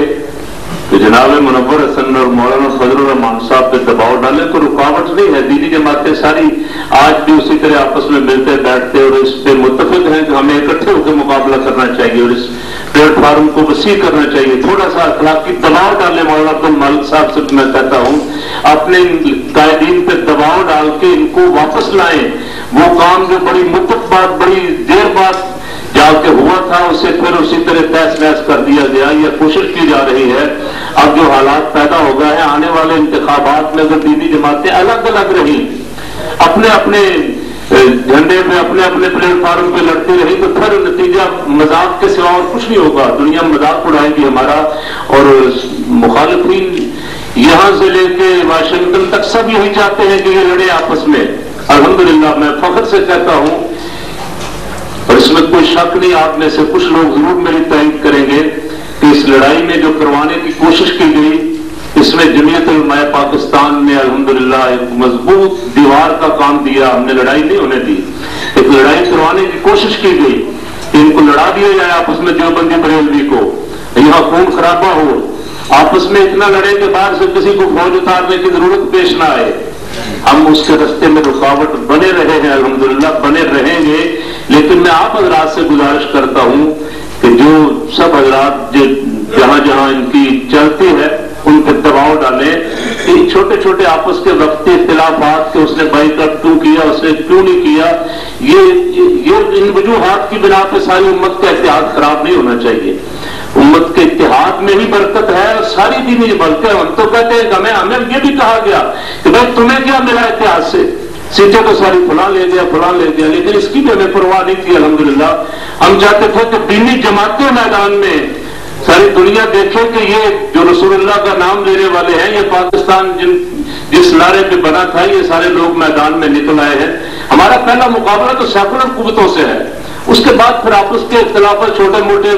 Speaker 1: کہ جناب منور حسن اور مولانا فضل الرحمان صاحب پہ دباؤ ڈالیں تو رکاوٹ نہیں ہے۔ دینی جماعتیں ساری آج بھی اسی طرح آپس میں ملتے بیٹھتے اور اس پہ متفق ہیں کہ ہمیں اکٹھے ہو کے مقابلہ کرنا چاہیے اور اس پلیٹ فارم کو وسیع کرنا چاہیے۔ تھوڑا سا اخلاقی دباؤ ڈالیں، مولانا عبد المالک صاحب سے میں کہتا ہوں اپنے قائدین پہ دباؤ ڈال کے ان کو واپس لائیں۔ وہ کام جو بڑی مدت بعد بڑی دیر بعد جا کے ہوا تھا اسے پھر اسی طرح تہس نہس کر دیا گیا، یہ کوشش کی جا رہی ہے۔ اب جو حالات پیدا ہو گئے ہیں آنے والے انتخابات میں اگر دینی جماعتیں الگ الگ رہیں، اپنے اپنے جھنڈے پہ اپنے اپنے پلیٹ فارم پہ لڑتی رہی تو پھر نتیجہ مذاق کے سوا اور کچھ نہیں ہوگا، دنیا مذاق اڑائے گی ہمارا، اور مخالفین یہاں سے لے کے واشنگٹن تک سب یہی چاہتے ہیں کہ یہ لڑے آپس میں۔ الحمدللہ میں فخر سے کہتا ہوں اور اس میں کوئی شک نہیں، آپ میں سے کچھ لوگ ضرور میری تائید کریں گے کہ اس لڑائی میں جو کروانے کی کوشش کی گئی اس میں جمعیت علماء پاکستان نے الحمدللہ ایک مضبوط دیوار کا کام دیا، ہم نے لڑائی نہیں ہونے دی، ایک لڑائی کروانے کی کوشش کی گئی کہ ان کو لڑا دیا جائے آپس میں دیوبندی بریلوی کو، یہاں خون خرابہ ہو، آپس میں اتنا لڑے کہ باہر سے کسی کو فوج اتارنے کی ضرورت پیش نہ آئے۔ ہم اس کے راستے میں رکاوٹ بنے رہے ہیں، الحمدللہ بنے رہیں گے، لیکن میں آپ حضرات سے گزارش کرتا ہوں کہ جو سب حضرات جہاں جہاں ان کی چلتی ہے ان پہ دباؤ ڈالیں کہ چھوٹے چھوٹے آپس کے وقتی اختلافات کہ اس نے بائیکاٹ کیوں کیا، اس نے کیوں نہیں کیا، یہ ان وجوہات کی بنا پہ ساری امت کا اتحاد خراب نہیں ہونا چاہیے۔ امت کے اتحاد میں ہی برکت ہے اور ساری دینی بلکہ ہم تو کہتے ہیں کہ ہمیں یہ بھی کہا گیا کہ بھائی تمہیں کیا ملا اتحاد سے، سیٹیں تو ساری فلاں لے گیا، لیکن اس کی بھی ہمیں پرواہ نہیں تھی۔ الحمدللہ ہم چاہتے تھے کہ دینی جماعتیں میدان میں ساری دنیا دیکھے کہ یہ جو رسول اللہ کا نام لینے والے ہیں، یہ پاکستان جس نعرے پہ بنا تھا یہ سارے لوگ میدان میں نکل آئے ہیں۔ ہمارا پہلا مقابلہ تو سیکولر قوتوں سے ہے، اس کے بعد پھر آپس کے اختلافات چھوٹے موٹے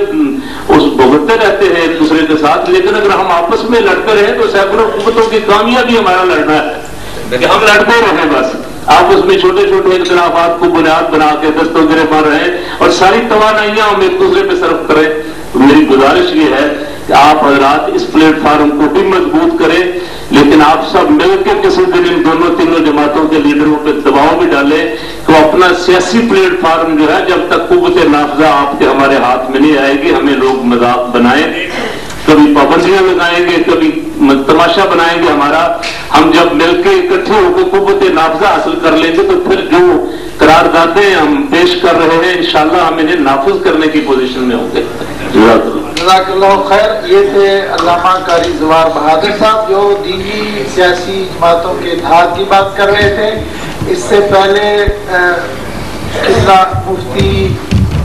Speaker 1: بھگتتے رہتے ہیں ایک دوسرے کے ساتھ، لیکن اگر ہم آپس میں لڑتے رہیں تو سیکولر قوتوں کی کامیابی ہمارا لڑنا ہے کہ ہم لڑتے رہیں، بس آپس میں چھوٹے چھوٹے اختلافات کو بنیاد بنا کے دستوں گرے مار رہے ہیں اور ساری توانائیاں ہم ایک دوسرے پہ صرف کریں۔ میری گزارش یہ ہے کہ آپ حضرات اس پلیٹ فارم کو بھی مضبوط کریں، لیکن آپ سب مل کے کسی دن ان دونوں تینوں جماعتوں کے لیڈروں پہ دباؤ بھی ڈالیں کہ وہ اپنا سیاسی پلیٹ فارم جو ہے جب تک قوت نافذہ آپ کے ہمارے ہاتھ میں نہیں آئے گی ہمیں لوگ مذاق بنائیں، کبھی پابندیاں لگائیں گے، کبھی تماشا بنائیں گے ہمارا۔ ہم جب مل کے اکٹھے ہو کے قوت نافذہ حاصل کر لیں گے تو پھر جو قراردادیں ہم پیش کر رہے ہیں انشاءاللہ ہم انہیں نافذ کرنے کی پوزیشن میں ہوں گے۔
Speaker 2: جزاک اللہ خیر۔ یہ تھے علامہ قاری زوار بہادر صاحب جو دینی سیاسی جماعتوں کے اتحاد کی بات کر رہے تھے۔ اس سے پہلے مفتی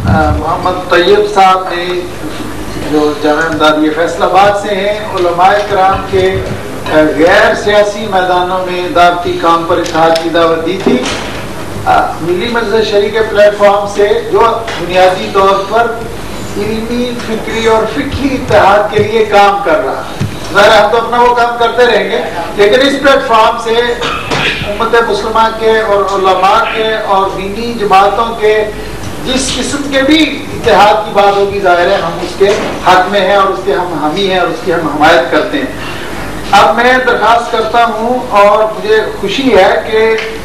Speaker 2: محمد طیب صاحب نے جو جامعہ امدادیہ فیصل آباد سے ہیں، علماء کرام کے غیر سیاسی میدانوں میں دعوتی کام پر اتحاد کی دعوت دی تھی۔ ملی مجلس شریع کے پلیٹ فارم سے جو بنیادی طور پر علمی، فکری اور فقہی اتحاد کے لیے کام کر رہا ہے۔ ظاہر ہم تو اپنا وہ کام کرتے رہیں گے، لیکن اس پلیٹ فارم سے امت مسلمہ کے اور علماء کے اور دینی جماعتوں کے جس قسم کے بھی اتحاد کی بات ہوگی ظاہر ہے ہم اس کے حق میں ہیں اور اس کے ہم حامی ہیں اور اس کی ہم حمایت کرتے ہیں۔ اب میں درخواست کرتا ہوں اور مجھے خوشی ہے کہ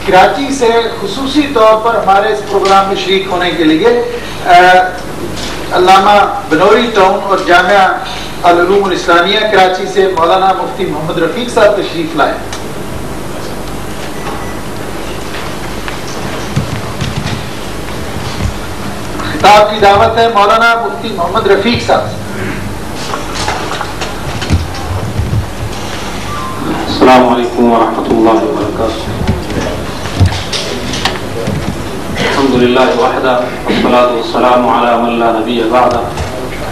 Speaker 2: کراچی سے خصوصی طور پر ہمارے اس پروگرام میں شریک ہونے کے لیے علامہ بنوری ٹاؤن اور جامعہ العلوم الاسلامیہ کراچی سے مولانا مفتی محمد رفیق صاحب تشریف لائے۔ خطاب کی دعوت ہے مولانا مفتی محمد رفیق صاحب۔
Speaker 6: السلام علیکم ورحمۃ اللہ وبرکاتہ۔ الحمد للہ وحدہ والصلاۃ والسلام علی من لا نبی بعدہ،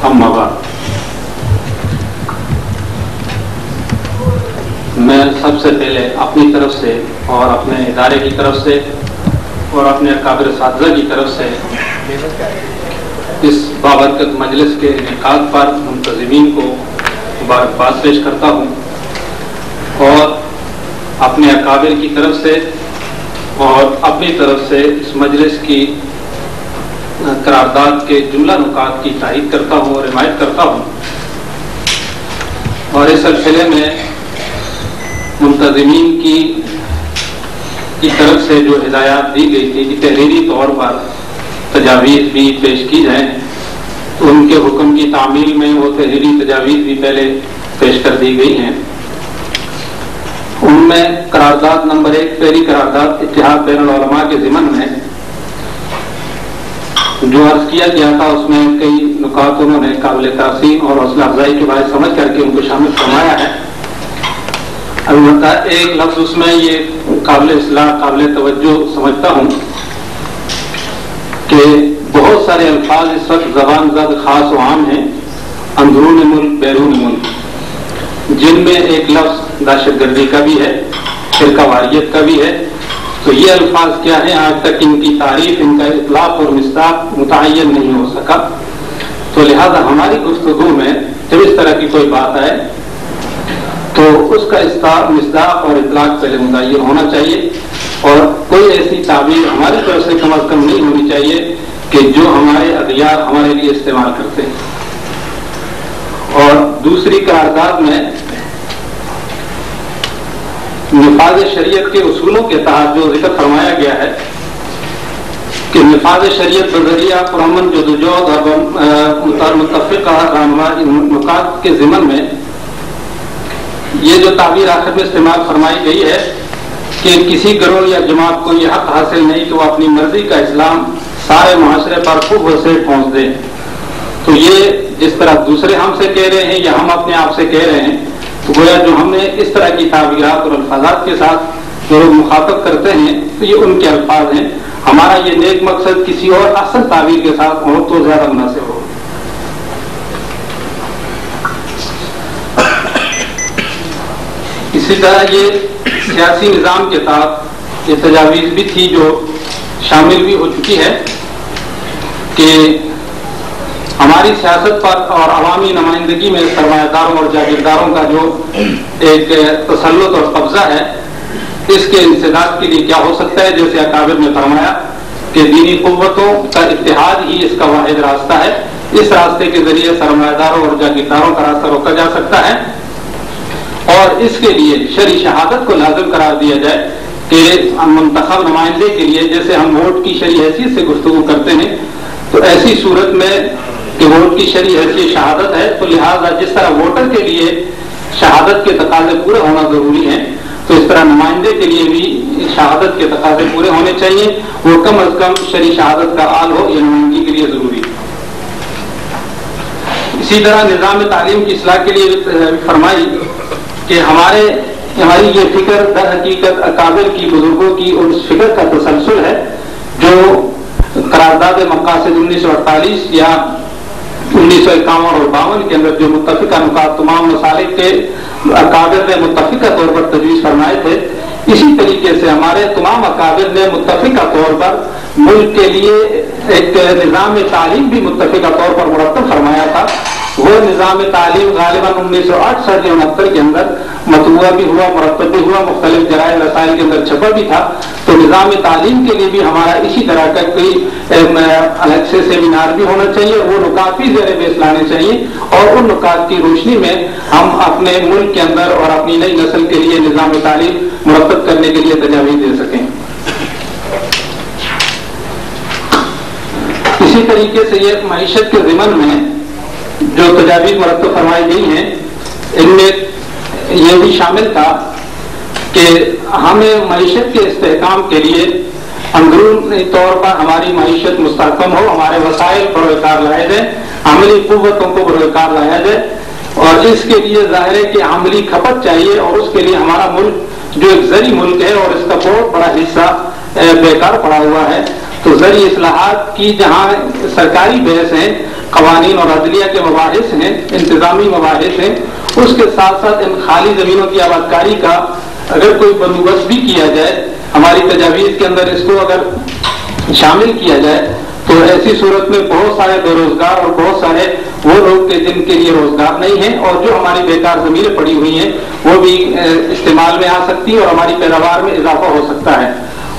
Speaker 6: اما بعد۔ میں سب سے پہلے اپنی طرف سے اور اپنے ادارے کی طرف سے اور اپنے اکابر اساتذہ کی طرف سے اس بابرکت مجلس کے انعقاد پر منتظمین کو مبارکباد پیش کرتا ہوں، اور اپنے اکابر کی طرف سے اور اپنی طرف سے اس مجلس کی قرارداد کے جملہ نکات کی تائید کرتا ہوں اور حمایت کرتا ہوں۔ اور اس سلسلے میں منتظمین کی طرف سے جو ہدایات دی گئی تھی کہ تحریری طور پر تجاویز بھی پیش کی جائیں، تو ان کے حکم کی تعمیل میں وہ تحریری تجاویز بھی پہلے پیش کر دی گئی ہیں۔ ان میں قرارداد نمبر 1 پہلی قرارداد اتحاد بین العلماء کے ضمن میں جو عرض کیا گیا تھا، اس میں کئی نکات انہوں نے قابل تحسین اور حوصلہ افزائی کے باعث سمجھ کر کے ان کو شامل فرمایا ہے۔ البتہ ایک لفظ اس میں یہ قابل اصلاح قابل توجہ سمجھتا ہوں کہ بہت سارے الفاظ اس وقت زبان زد خاص و عام ہیں، اندرون ملک بیرون ملک، جن میں ایک لفظ دہشت گردی کا بھی ہے، فرقہ واریت کا بھی ہے۔ تو یہ الفاظ کیا ہیں، آج تک ان کی تعریف، ان کا اطلاق اور مصداق متعین نہیں ہو سکا۔ تو لہذا ہماری گفتگو میں جب اس طرح کی کوئی بات آئے تو اس کا مصداق اور اطلاق پہلے متعین ہونا چاہیے، اور کوئی ایسی تعبیر ہماری طرف سے کم از کم نہیں ہونی چاہیے کہ جو ہمارے اغیار ہمارے لیے استعمال کرتے ہیں۔ اور دوسری قرارداد میں نفاذ شریعت کے اصولوں کے تحت جو ذکر فرمایا گیا ہے کہ نفاذ شریعت بذریعہ پرامن جدوجہد اور متفقہ نکات کے ضمن میں یہ جو تعبیر آخر میں استعمال فرمائی گئی ہے کہ کسی گروہ یا جماعت کو یہ حق حاصل نہیں کہ وہ اپنی مرضی کا اسلام سارے معاشرے پر خوب وسیع پہنچ دیں۔ تو یہ جس طرح دوسرے ہم سے کہہ رہے ہیں یا ہم اپنے آپ سے کہہ رہے ہیں، تو گویا جو ہم نے اس طرح کی تعبیرات اور الفاظات کے ساتھ جو لوگ مخاطب کرتے ہیں تو یہ ان کے الفاظ ہیں۔ ہمارا یہ نیک مقصد کسی اور اصل تعبیر کے ساتھ ہو تو زیادہ مناسب ہو۔ اسی طرح یہ سیاسی نظام کے تحت یہ تجاویز بھی تھی جو شامل بھی ہو چکی ہے کہ ہماری سیاست پر اور عوامی نمائندگی میں سرمایہ داروں اور جاگیرداروں کا جو ایک تسلط اور قبضہ ہے، اس کے انسداد کے لیے کیا ہو سکتا ہے۔ جیسے اکابر نے فرمایا کہ دینی قوتوں کا اتحاد ہی اس کا واحد راستہ ہے، اس راستے کے ذریعے سرمایہ داروں اور جاگیرداروں کا راستہ روکا جا سکتا ہے، اور اس کے لیے شرعی شہادت کو لازم قرار دیا جائے کہ منتخب نمائندے کے لیے جیسے ہم ووٹ کی شرعی حیثیت سے گفتگو کرتے ہیں، تو ایسی صورت میں کہ ووٹ کی شرعی حیثیت شہادت ہے، تو لہذا جس طرح ووٹر کے لیے شہادت کے تقاضے پورے ہونا ضروری ہے، تو اس طرح نمائندے کے لیے بھی شہادت کے تقاضے پورے ہونے چاہیے، وہ کم از کم شرعی شہادت کا آل ہو، یہ نمائندگی کے لیے ضروری ہے۔ اسی طرح نظام تعلیم کی اصلاح کے لیے فرمائی کہ ہماری یہ فکر در حقیقت اکابر کی بزرگوں کی اور اس فکر کا تسلسل ہے جو قرارداد مقاصد 1948 یا 1951 اور 52 کے اندر جو متفقہ نکات تمام مسالک کے اکابر نے متفقہ طور پر تجویز فرمائے تھے، اسی طریقے سے ہمارے تمام اکابر نے متفقہ طور پر ملک کے لیے ایک نظام تعلیم بھی متفقہ طور پر مرتب فرمایا تھا۔ وہ وہ نظام تعلیم غالباً 1968 یا 69 کے اندر مطبوعہ بھی ہوا، مرتب بھی ہوا، مختلف جرائد رسائل کے اندر چھپا بھی تھا. تو نظام تعلیم کے لیے بھی ہمارا اسی طرح کا کوئی الگ سے سیمینار بھی ہونا چاہیے، وہ نکات بھی زیر بیس لانے چاہیے، اور ان نکات کی روشنی میں ہم اپنے ملک کے اندر اور اپنی نئی نسل کے لیے نظام تعلیم مرتب کرنے کے لیے تجاویز دے سکیں. اسی طریقے سے یہ معیشت کے ضمن میں جو تجاویز مرتب فرمائی گئی ہیں، ان میں یہ بھی شامل تھا کہ ہمیں معیشت کے استحکام کے لیے اندرونی طور پر ہماری معیشت مستحکم ہو، ہمارے وسائل بروکار لائے جائیں، عملی قوتوں کو بروکار لایا جائے، اور اس کے لیے ظاہر ہے کہ عملی کھپت چاہیے، اور اس کے لیے ہمارا ملک جو ایک زرعی ملک ہے اور اس کا بہت بڑا حصہ بیکار پڑا ہوا ہے. تو زرعی اصلاحات کی جہاں سرکاری بحث ہیں، قوانین اور عدلیہ کے مباحث ہیں، انتظامی مباحث ہیں، اس کے ساتھ ساتھ ان خالی زمینوں کی آبادکاری کا اگر کوئی بندوبست بھی کیا جائے، ہماری تجاویز کے اندر اس کو اگر شامل کیا جائے، تو ایسی صورت میں بہت سارے بے روزگار اور بہت سارے وہ لوگ کے جن کے لیے روزگار نہیں ہے، اور جو ہماری بیکار زمینیں پڑی ہوئی ہیں وہ بھی استعمال میں آ سکتی ہے اور ہماری پیداوار میں اضافہ ہو سکتا ہے.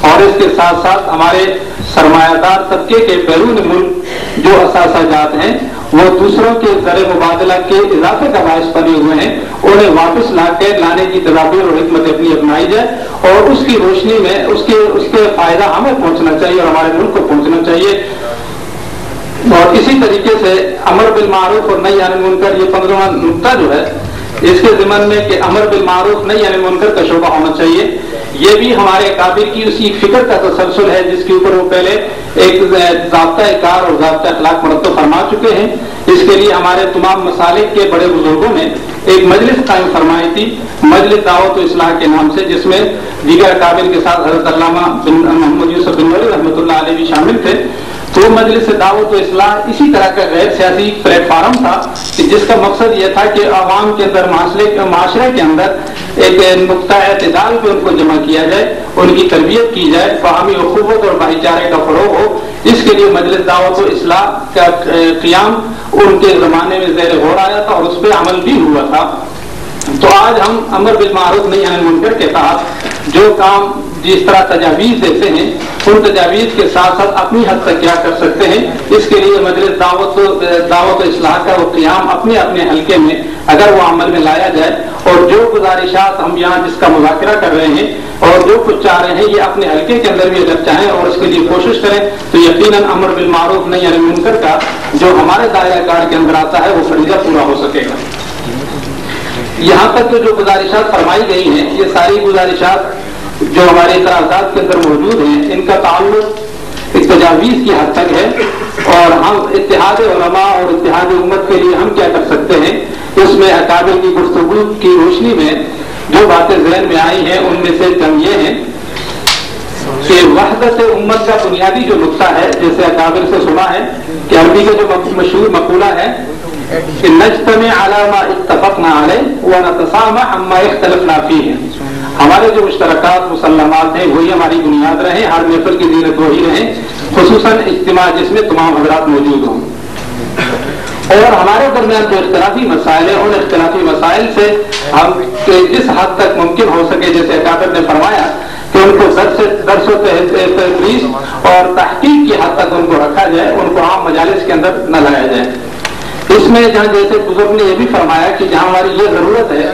Speaker 6: اور اس کے ساتھ ساتھ ہمارے سرمایہ دار طبقے کے بیرون ملک جو اثاثہ جات ہیں وہ دوسروں کے زر مبادلہ کے اضافے کا باعث بنے ہوئے ہیں، انہیں واپس لانے کی تدابیر اور حکمت اپنی اپنائی جائے، اور اس کی روشنی میں اس کے فائدہ ہمیں پہنچنا چاہیے اور ہمارے ملک کو پہنچنا چاہیے. اور اسی طریقے سے امر بالمعروف اور نہی عن المنکر، یہ 15واں نقطہ جو ہے اس کے ضمن میں کہ امر بالمعروف نہی عن المنکر کا شعبہ ہونا چاہیے. یہ بھی ہمارے کابر کی اسی فکر کا تسلسل ہے جس کے اوپر وہ پہلے ایک ضابطہ کار اور ضابطہ اخلاق مرتب فرما چکے ہیں. اس کے لیے ہمارے تمام مسالک کے بڑے بزرگوں نے ایک مجلس قائم فرمائی تھی، مجلس دعوت و اصلاح کے نام سے، جس میں دیگر کابر کے ساتھ حضرت علامہ محمد یوسف بن ولی رحمۃ اللہ علیہ بھی شامل تھے. تو مجلس دعوت و اصلاح اسی طرح کا غیر سیاسی پلیٹ فارم تھا کہ جس کا مقصد یہ تھا کہ عوام کے اندر معاشرے کے اندر ایک نقطہ اعتدال پہ ان کو جمع کیا جائے، ان کی تربیت کی جائے، باہمی اخوت اور بھائی چارے کا فروغ ہو. اس کے لیے مجلس دعوت و اصلاح کا قیام ان کے زمانے میں زیر غور آیا تھا اور اس پہ عمل بھی ہوا تھا. تو آج ہم امر بالمعروف نہی عن المنکر کے تحت جو کام جس طرح تجاویز دیتے ہیں، ان تجاویز کے ساتھ ساتھ اپنی حد تک کیا کر سکتے ہیں، اس کے لیے مجلس دعوت و اصلاح کا وہ قیام اپنے اپنے حلقے میں اگر وہ عمل میں لایا جائے، اور جو گزارشات ہم یہاں جس کا مذاکرہ کر رہے ہیں اور جو کچھ چاہ رہے ہیں یہ اپنے حلقے کے اندر بھی اگر چاہیں اور اس کے لیے کوشش کریں تو یقیناً امر بالمعروف نہی عن المنکر کا جو ہمارے دائرہ کار کے اندر آتا ہے وہ فریضہ پورا ہو سکے گا. یہاں تک تو جو گزارشات فرمائی گئی ہیں، یہ ساری گزارشات جو ہمارے اعتراضات کے اندر موجود ہیں، ان کا تعلق تجاویز کی حد تک ہے، اور ہم اتحاد علماء اور اتحاد امت کے لیے ہم کیا کر سکتے ہیں، اس میں اکابر کی گفتگو کی روشنی میں جو باتیں ذہن میں آئی ہیں ان میں سے چند یہ ہیں کہ وحدت امت کا بنیادی جو نقطہ ہے، جیسے اکابر سے سنا ہے کہ عربی کا جو مشہور مقولہ ہے کہ نجتمع علی ما اتفقنا علیہ ونتسامح عما اختلفنا فیہ، ہمارے جو مشترکات مسلمات ہیں وہی ہماری بنیاد رہیں، ہر محفل کی زینت وہی رہیں، خصوصاً اجتماع جس میں تمام حضرات موجود ہوں. اور ہمارے درمیان جو اختلافی مسائل ہیں، ان اختلافی مسائل سے ہم جس حد تک ممکن ہو سکے، جیسے اکابر نے فرمایا کہ ان کو درس و تدریس اور تحقیق کی حد تک ان کو رکھا جائے، ان کو عام مجالس کے اندر نہ لایا جائے. اس میں جہاں جیسے بزرگ نے یہ بھی فرمایا کہ جہاں ہماری یہ ضرورت ہے،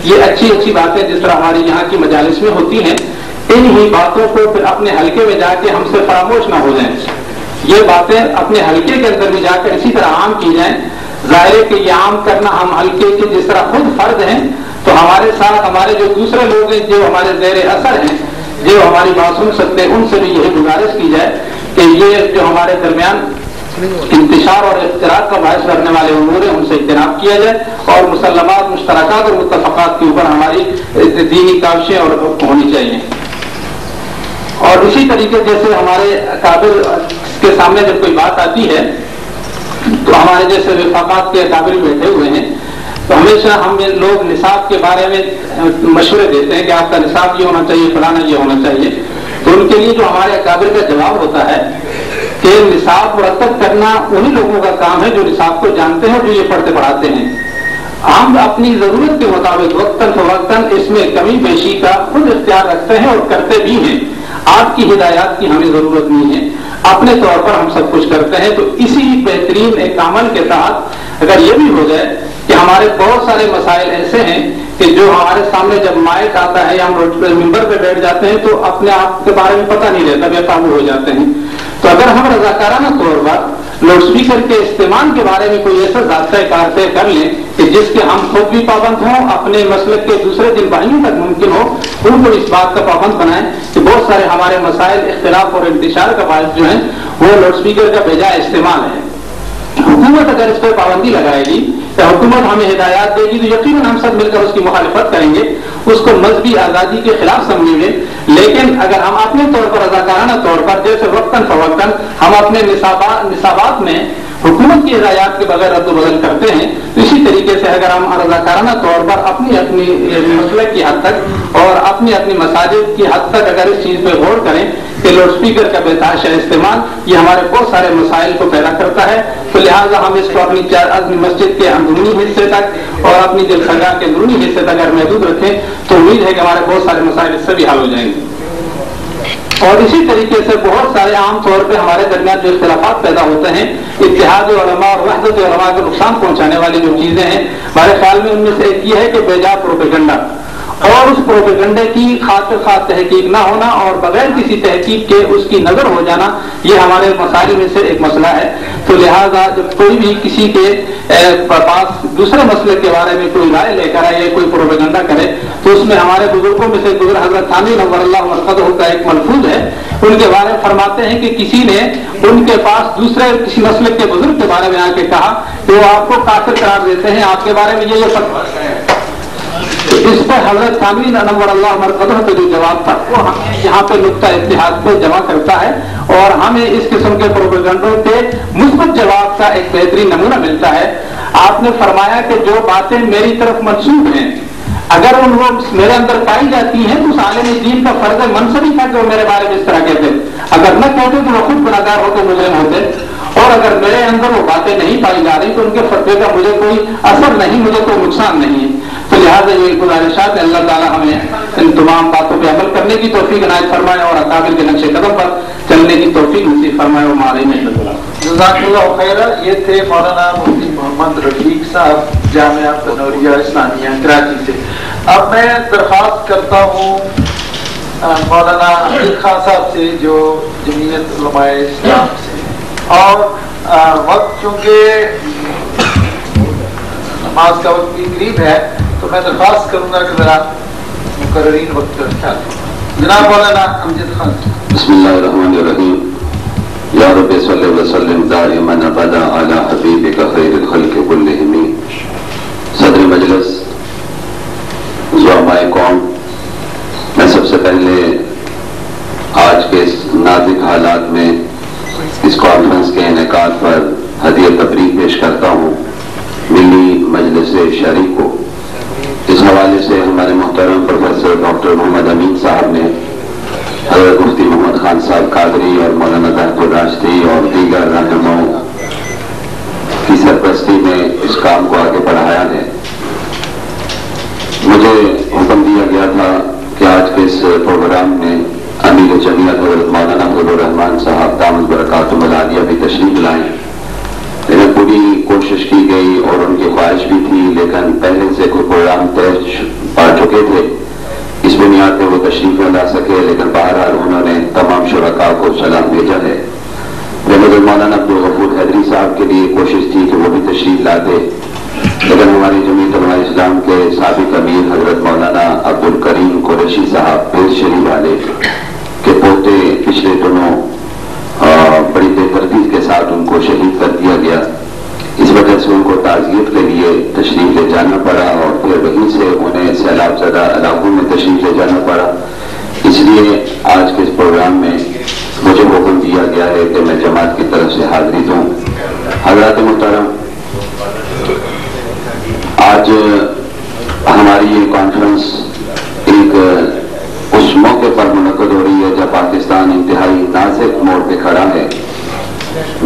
Speaker 6: یہ اچھی باتیں جس طرح ہماری یہاں کی مجالس میں ہوتی ہیں، ان ہی باتوں کو پھر اپنے حلقے میں جا کے ہم سے فراموش نہ ہو جائیں. یہ باتیں اپنے حلقے کے اندر بھی جا کر اسی طرح عام کی جائیں. ظاہر ہے کہ یہ عام کرنا ہم حلقے کے جس طرح خود فرد ہیں، تو ہمارے ساتھ ہمارے جو دوسرے لوگ ہیں جو ہمارے زیر اثر ہیں، جو ہماری بات سن سکتے ہیں، ان سے بھی یہی گزارش کی جائے کہ یہ جو ہمارے درمیان انتشار اور اختلاف کا باعث کرنے والے امور ہیں ان سے اجتناب کیا جائے، اور مسلمات، مشترکات اور متفقات کے اوپر ہماری دینی کاوشیں اور ہونی چاہیے. اور اسی طریقے جیسے ہمارے اکابر کے سامنے جب کوئی بات آتی ہے تو ہمارے جیسے وفاقات کے اکابر بیٹھے ہوئے ہیں، تو ہمیشہ ہم لوگ نصاب کے بارے میں مشورے دیتے ہیں کہ آپ کا نصاب یہ ہونا چاہیے، فلانا یہ ہونا چاہیے. تو ان کے لیے جو ہمارے اکابر کا جواب ہوتا ہے کہ نصاب مرتب کرنا انہی لوگوں کا کام ہے جو نصاب کو جانتے ہیں اور جو یہ پڑھتے پڑھاتے ہیں. ہم اپنی ضرورت کے مطابق وقتاً فوقتاً اس میں کمی بیشی کا خود اختیار رکھتے ہیں اور کرتے بھی ہیں. آپ کی ہدایات کی ہمیں ضرورت نہیں ہے، اپنے طور پر ہم سب کچھ کرتے ہیں. تو اسی بہترین ایک عمل کے تحت اگر یہ بھی ہو جائے کہ ہمارے بہت سارے مسائل ایسے ہیں کہ جو ہمارے سامنے جب مائک آتا ہے یا ہم ممبر پہ بیٹھ جاتے ہیں تو اپنے آپ کے بارے میں پتہ نہیں رہتا، بے قابو ہو جاتے ہیں. تو اگر ہم رضاکارانہ طور پر لاؤڈ اسپیکر کے استعمال کے بارے میں کوئی ایسا ضابطۂ کار طے کر لیں کہ جس کے ہم خود بھی پابند ہوں، اپنے مسلک کے دوسرے دن بھائیوں تک ممکن ہو ان کو اس بات کا پابند بنائیں کہ بہت سارے ہمارے مسائل اختلاف اور انتشار کا باعث جو ہیں وہ لاؤڈ اسپیکر کا بجائے استعمال ہے. حکومت اگر اس پہ پابندی لگائے گی یا حکومت ہمیں ہدایات دے گی تو یقیناً ہم سب مل کر اس کی مخالفت کریں گے، اس کو مذہبی آزادی کے خلاف سمجھیں گے. لیکن اگر ہم اپنے طور پر رضاکارانہ طور پر جیسے وقتاً فوقتاً ہم اپنے نصابات میں حکومت کی ہدایات کے بغیر رد و بدل کرتے ہیں، تو اسی طریقے سے اگر ہم رضاکارانہ طور پر اپنی مسلک کی حد تک اور اپنی مساجد کی حد تک اگر اس چیز پہ غور کریں کہ لاؤڈ اسپیکر کا بے تحاشا استعمال یہ ہمارے بہت سارے مسائل کو پیدا کرتا ہے، تو لہٰذا ہم اس کو اپنی مسجد کے اندرونی حصے تک اور اپنی جلسگاہ کے اندرونی حصے تک اگر محدود رکھیں تو امید ہے کہ ہمارے بہت سارے مسائل اس سے بھی حل ہو جائیں گے. اور اسی طریقے سے بہت سارے عام طور پہ ہمارے درمیان جو اختلافات پیدا ہوتے ہیں، اتحاد علماء اور وحدت علماء کو نقصان پہنچانے والی جو چیزیں ہیں، ہمارے خیال میں ان میں سے ایک یہ ہے کہ بیجا پروپیگنڈا اور اس پروپیگنڈے کی خاطر خواہ تحقیق نہ ہونا اور بغیر کسی تحقیق کے اس کی نظر ہو جانا، یہ ہمارے مسائل میں سے ایک مسئلہ ہے. تو لہٰذا جب کوئی بھی کسی کے پاس دوسرے مسئلے کے بارے میں کوئی رائے لے کر آئے یا کوئی پروپیگنڈا کرے تو اس میں ہمارے بزرگوں میں سے گزر حضرت تھانوی نور اللہ مرقدہ کا ایک ملفوظ ہے، ان کے بارے میں فرماتے ہیں کہ کسی نے ان کے پاس دوسرے کسی مسلک کے بزرگ کے بارے میں آ کے کہا کہ وہ آپ کو کافر قرار دیتے ہیں، آپ کے بارے میں یہ فتویٰ ہے. اس پر حضرت تھانوی نور اللہ مرقدہ کا جو جواب تھا وہ ہمیں یہاں پہ نقطہ اتحاد کو جمع کرتا ہے اور ہمیں اس قسم کے پروپیگنڈوں کے مثبت جواب کا ایک بہترین نمونہ ملتا ہے. آپ نے فرمایا کہ جو باتیں میری طرف منسوب ہیں اگر ان وہ میرے اندر پائی جاتی ہیں تو اس عالم دین کا فرض منصبی تھا کہ وہ میرے بارے میں اس طرح کہتے، اگر نہ کہتے تو وہ خود گناہگار ہوتے مجرم ہوتے، اور اگر میرے اندر وہ باتیں نہیں پائی جا رہی تو ان کے فتوے کا مجھے کوئی اثر نہیں، مجھے کوئی نقصان نہیں ہے. تو لہٰذا یہ گزارشات ہے، اللہ تعالیٰ ہمیں ان تمام باتوں پہ عمل کرنے کی توفیق عنایت فرمائے اور اکابر کے نقش قدم پر چلنے کی توفیق نصیب فرمائے اور ہمارے محنت اللہ.
Speaker 2: جزاک اللہ خیر. یہ تھے مولانا مفتی محمد رفیق صاحب جامعہ قنوریہ اسلامیہ کراچی سے. اب میں درخواست کرتا ہوں مولانا عبد خان صاحب سے جو جمعیت علماء اسلام سے، اور وقت چونکہ نماز کا وقت بھی قریب ہے تو میں درخواست کروں گا کہ ذرا مقررین وقت کا خیال کریں. جناب مولانا امجد خان.
Speaker 4: بسم اللہ الرحمن الرحیم. یا رب صلی وسلم دائما ابدا علی حبیبک خیر الخلق کلہم. صدر مجلس، زعماء قوم، میں سب سے پہلے آج کے اس نازک حالات میں اس کانفرنس کے انعقاد پر ہدیہ تبریک پیش کرتا ہوں ملی مجلس شرعی کو. اس حوالے سے ہمارے محترم پروفیسر ڈاکٹر محمد امین صاحب نے حضرت مفتی محمد خان صاحب قادری اور مولانا طاہر راشدی اور دیگر رہنماؤں کی سرپرستی میں اس کام کو آگے بڑھایا ہے. مجھے حکم دیا گیا تھا کہ آج کے اس پروگرام میں امیر جمعیت حضرت مولانا عبد الرحمان صاحب دامت برکاتہ العالیہ بھی تشریف لائیں، لیکن پوری کوشش کی گئی اور ان کی خواہش بھی تھی، لیکن پہلے سے کوئی پروگرام طے پا چکے تھے، اس بنیاد پہ وہ تشریف نہ لا سکے. لیکن بہرحال انہوں نے تمام شرکاء کو سلام بھیجا ہے. حضرت مولانا عبدالغفور حیدری صاحب کے لیے کوشش تھی کہ وہ بھی تشریف لاتے، لیکن ہماری جمعیت علماء اسلام کے سابق امیر حضرت مولانا عبد الکریم قریشی صاحب پیر شریف والے کے پوتے پچھلے دنوں بڑی بے ترتیب کے ساتھ ان کو شہید کر دیا گیا. اس وجہ سے ان کو تعزیت کے لیے تشریف لے جانا پڑا اور پھر وہیں سے انہیں سیلاب زدہ علاقوں میں تشریف لے جانا پڑا. اس لیے آج کے اس پروگرام میں مجھے حکم دیا گیا ہے کہ میں جماعت کی طرف سے حاضری دوں. حضرات محترم، آج ہماری یہ کانفرنس ایک اس موقع پر منعقد ہو رہی ہے جب پاکستان انتہائی نازک موڑ پہ کھڑا ہے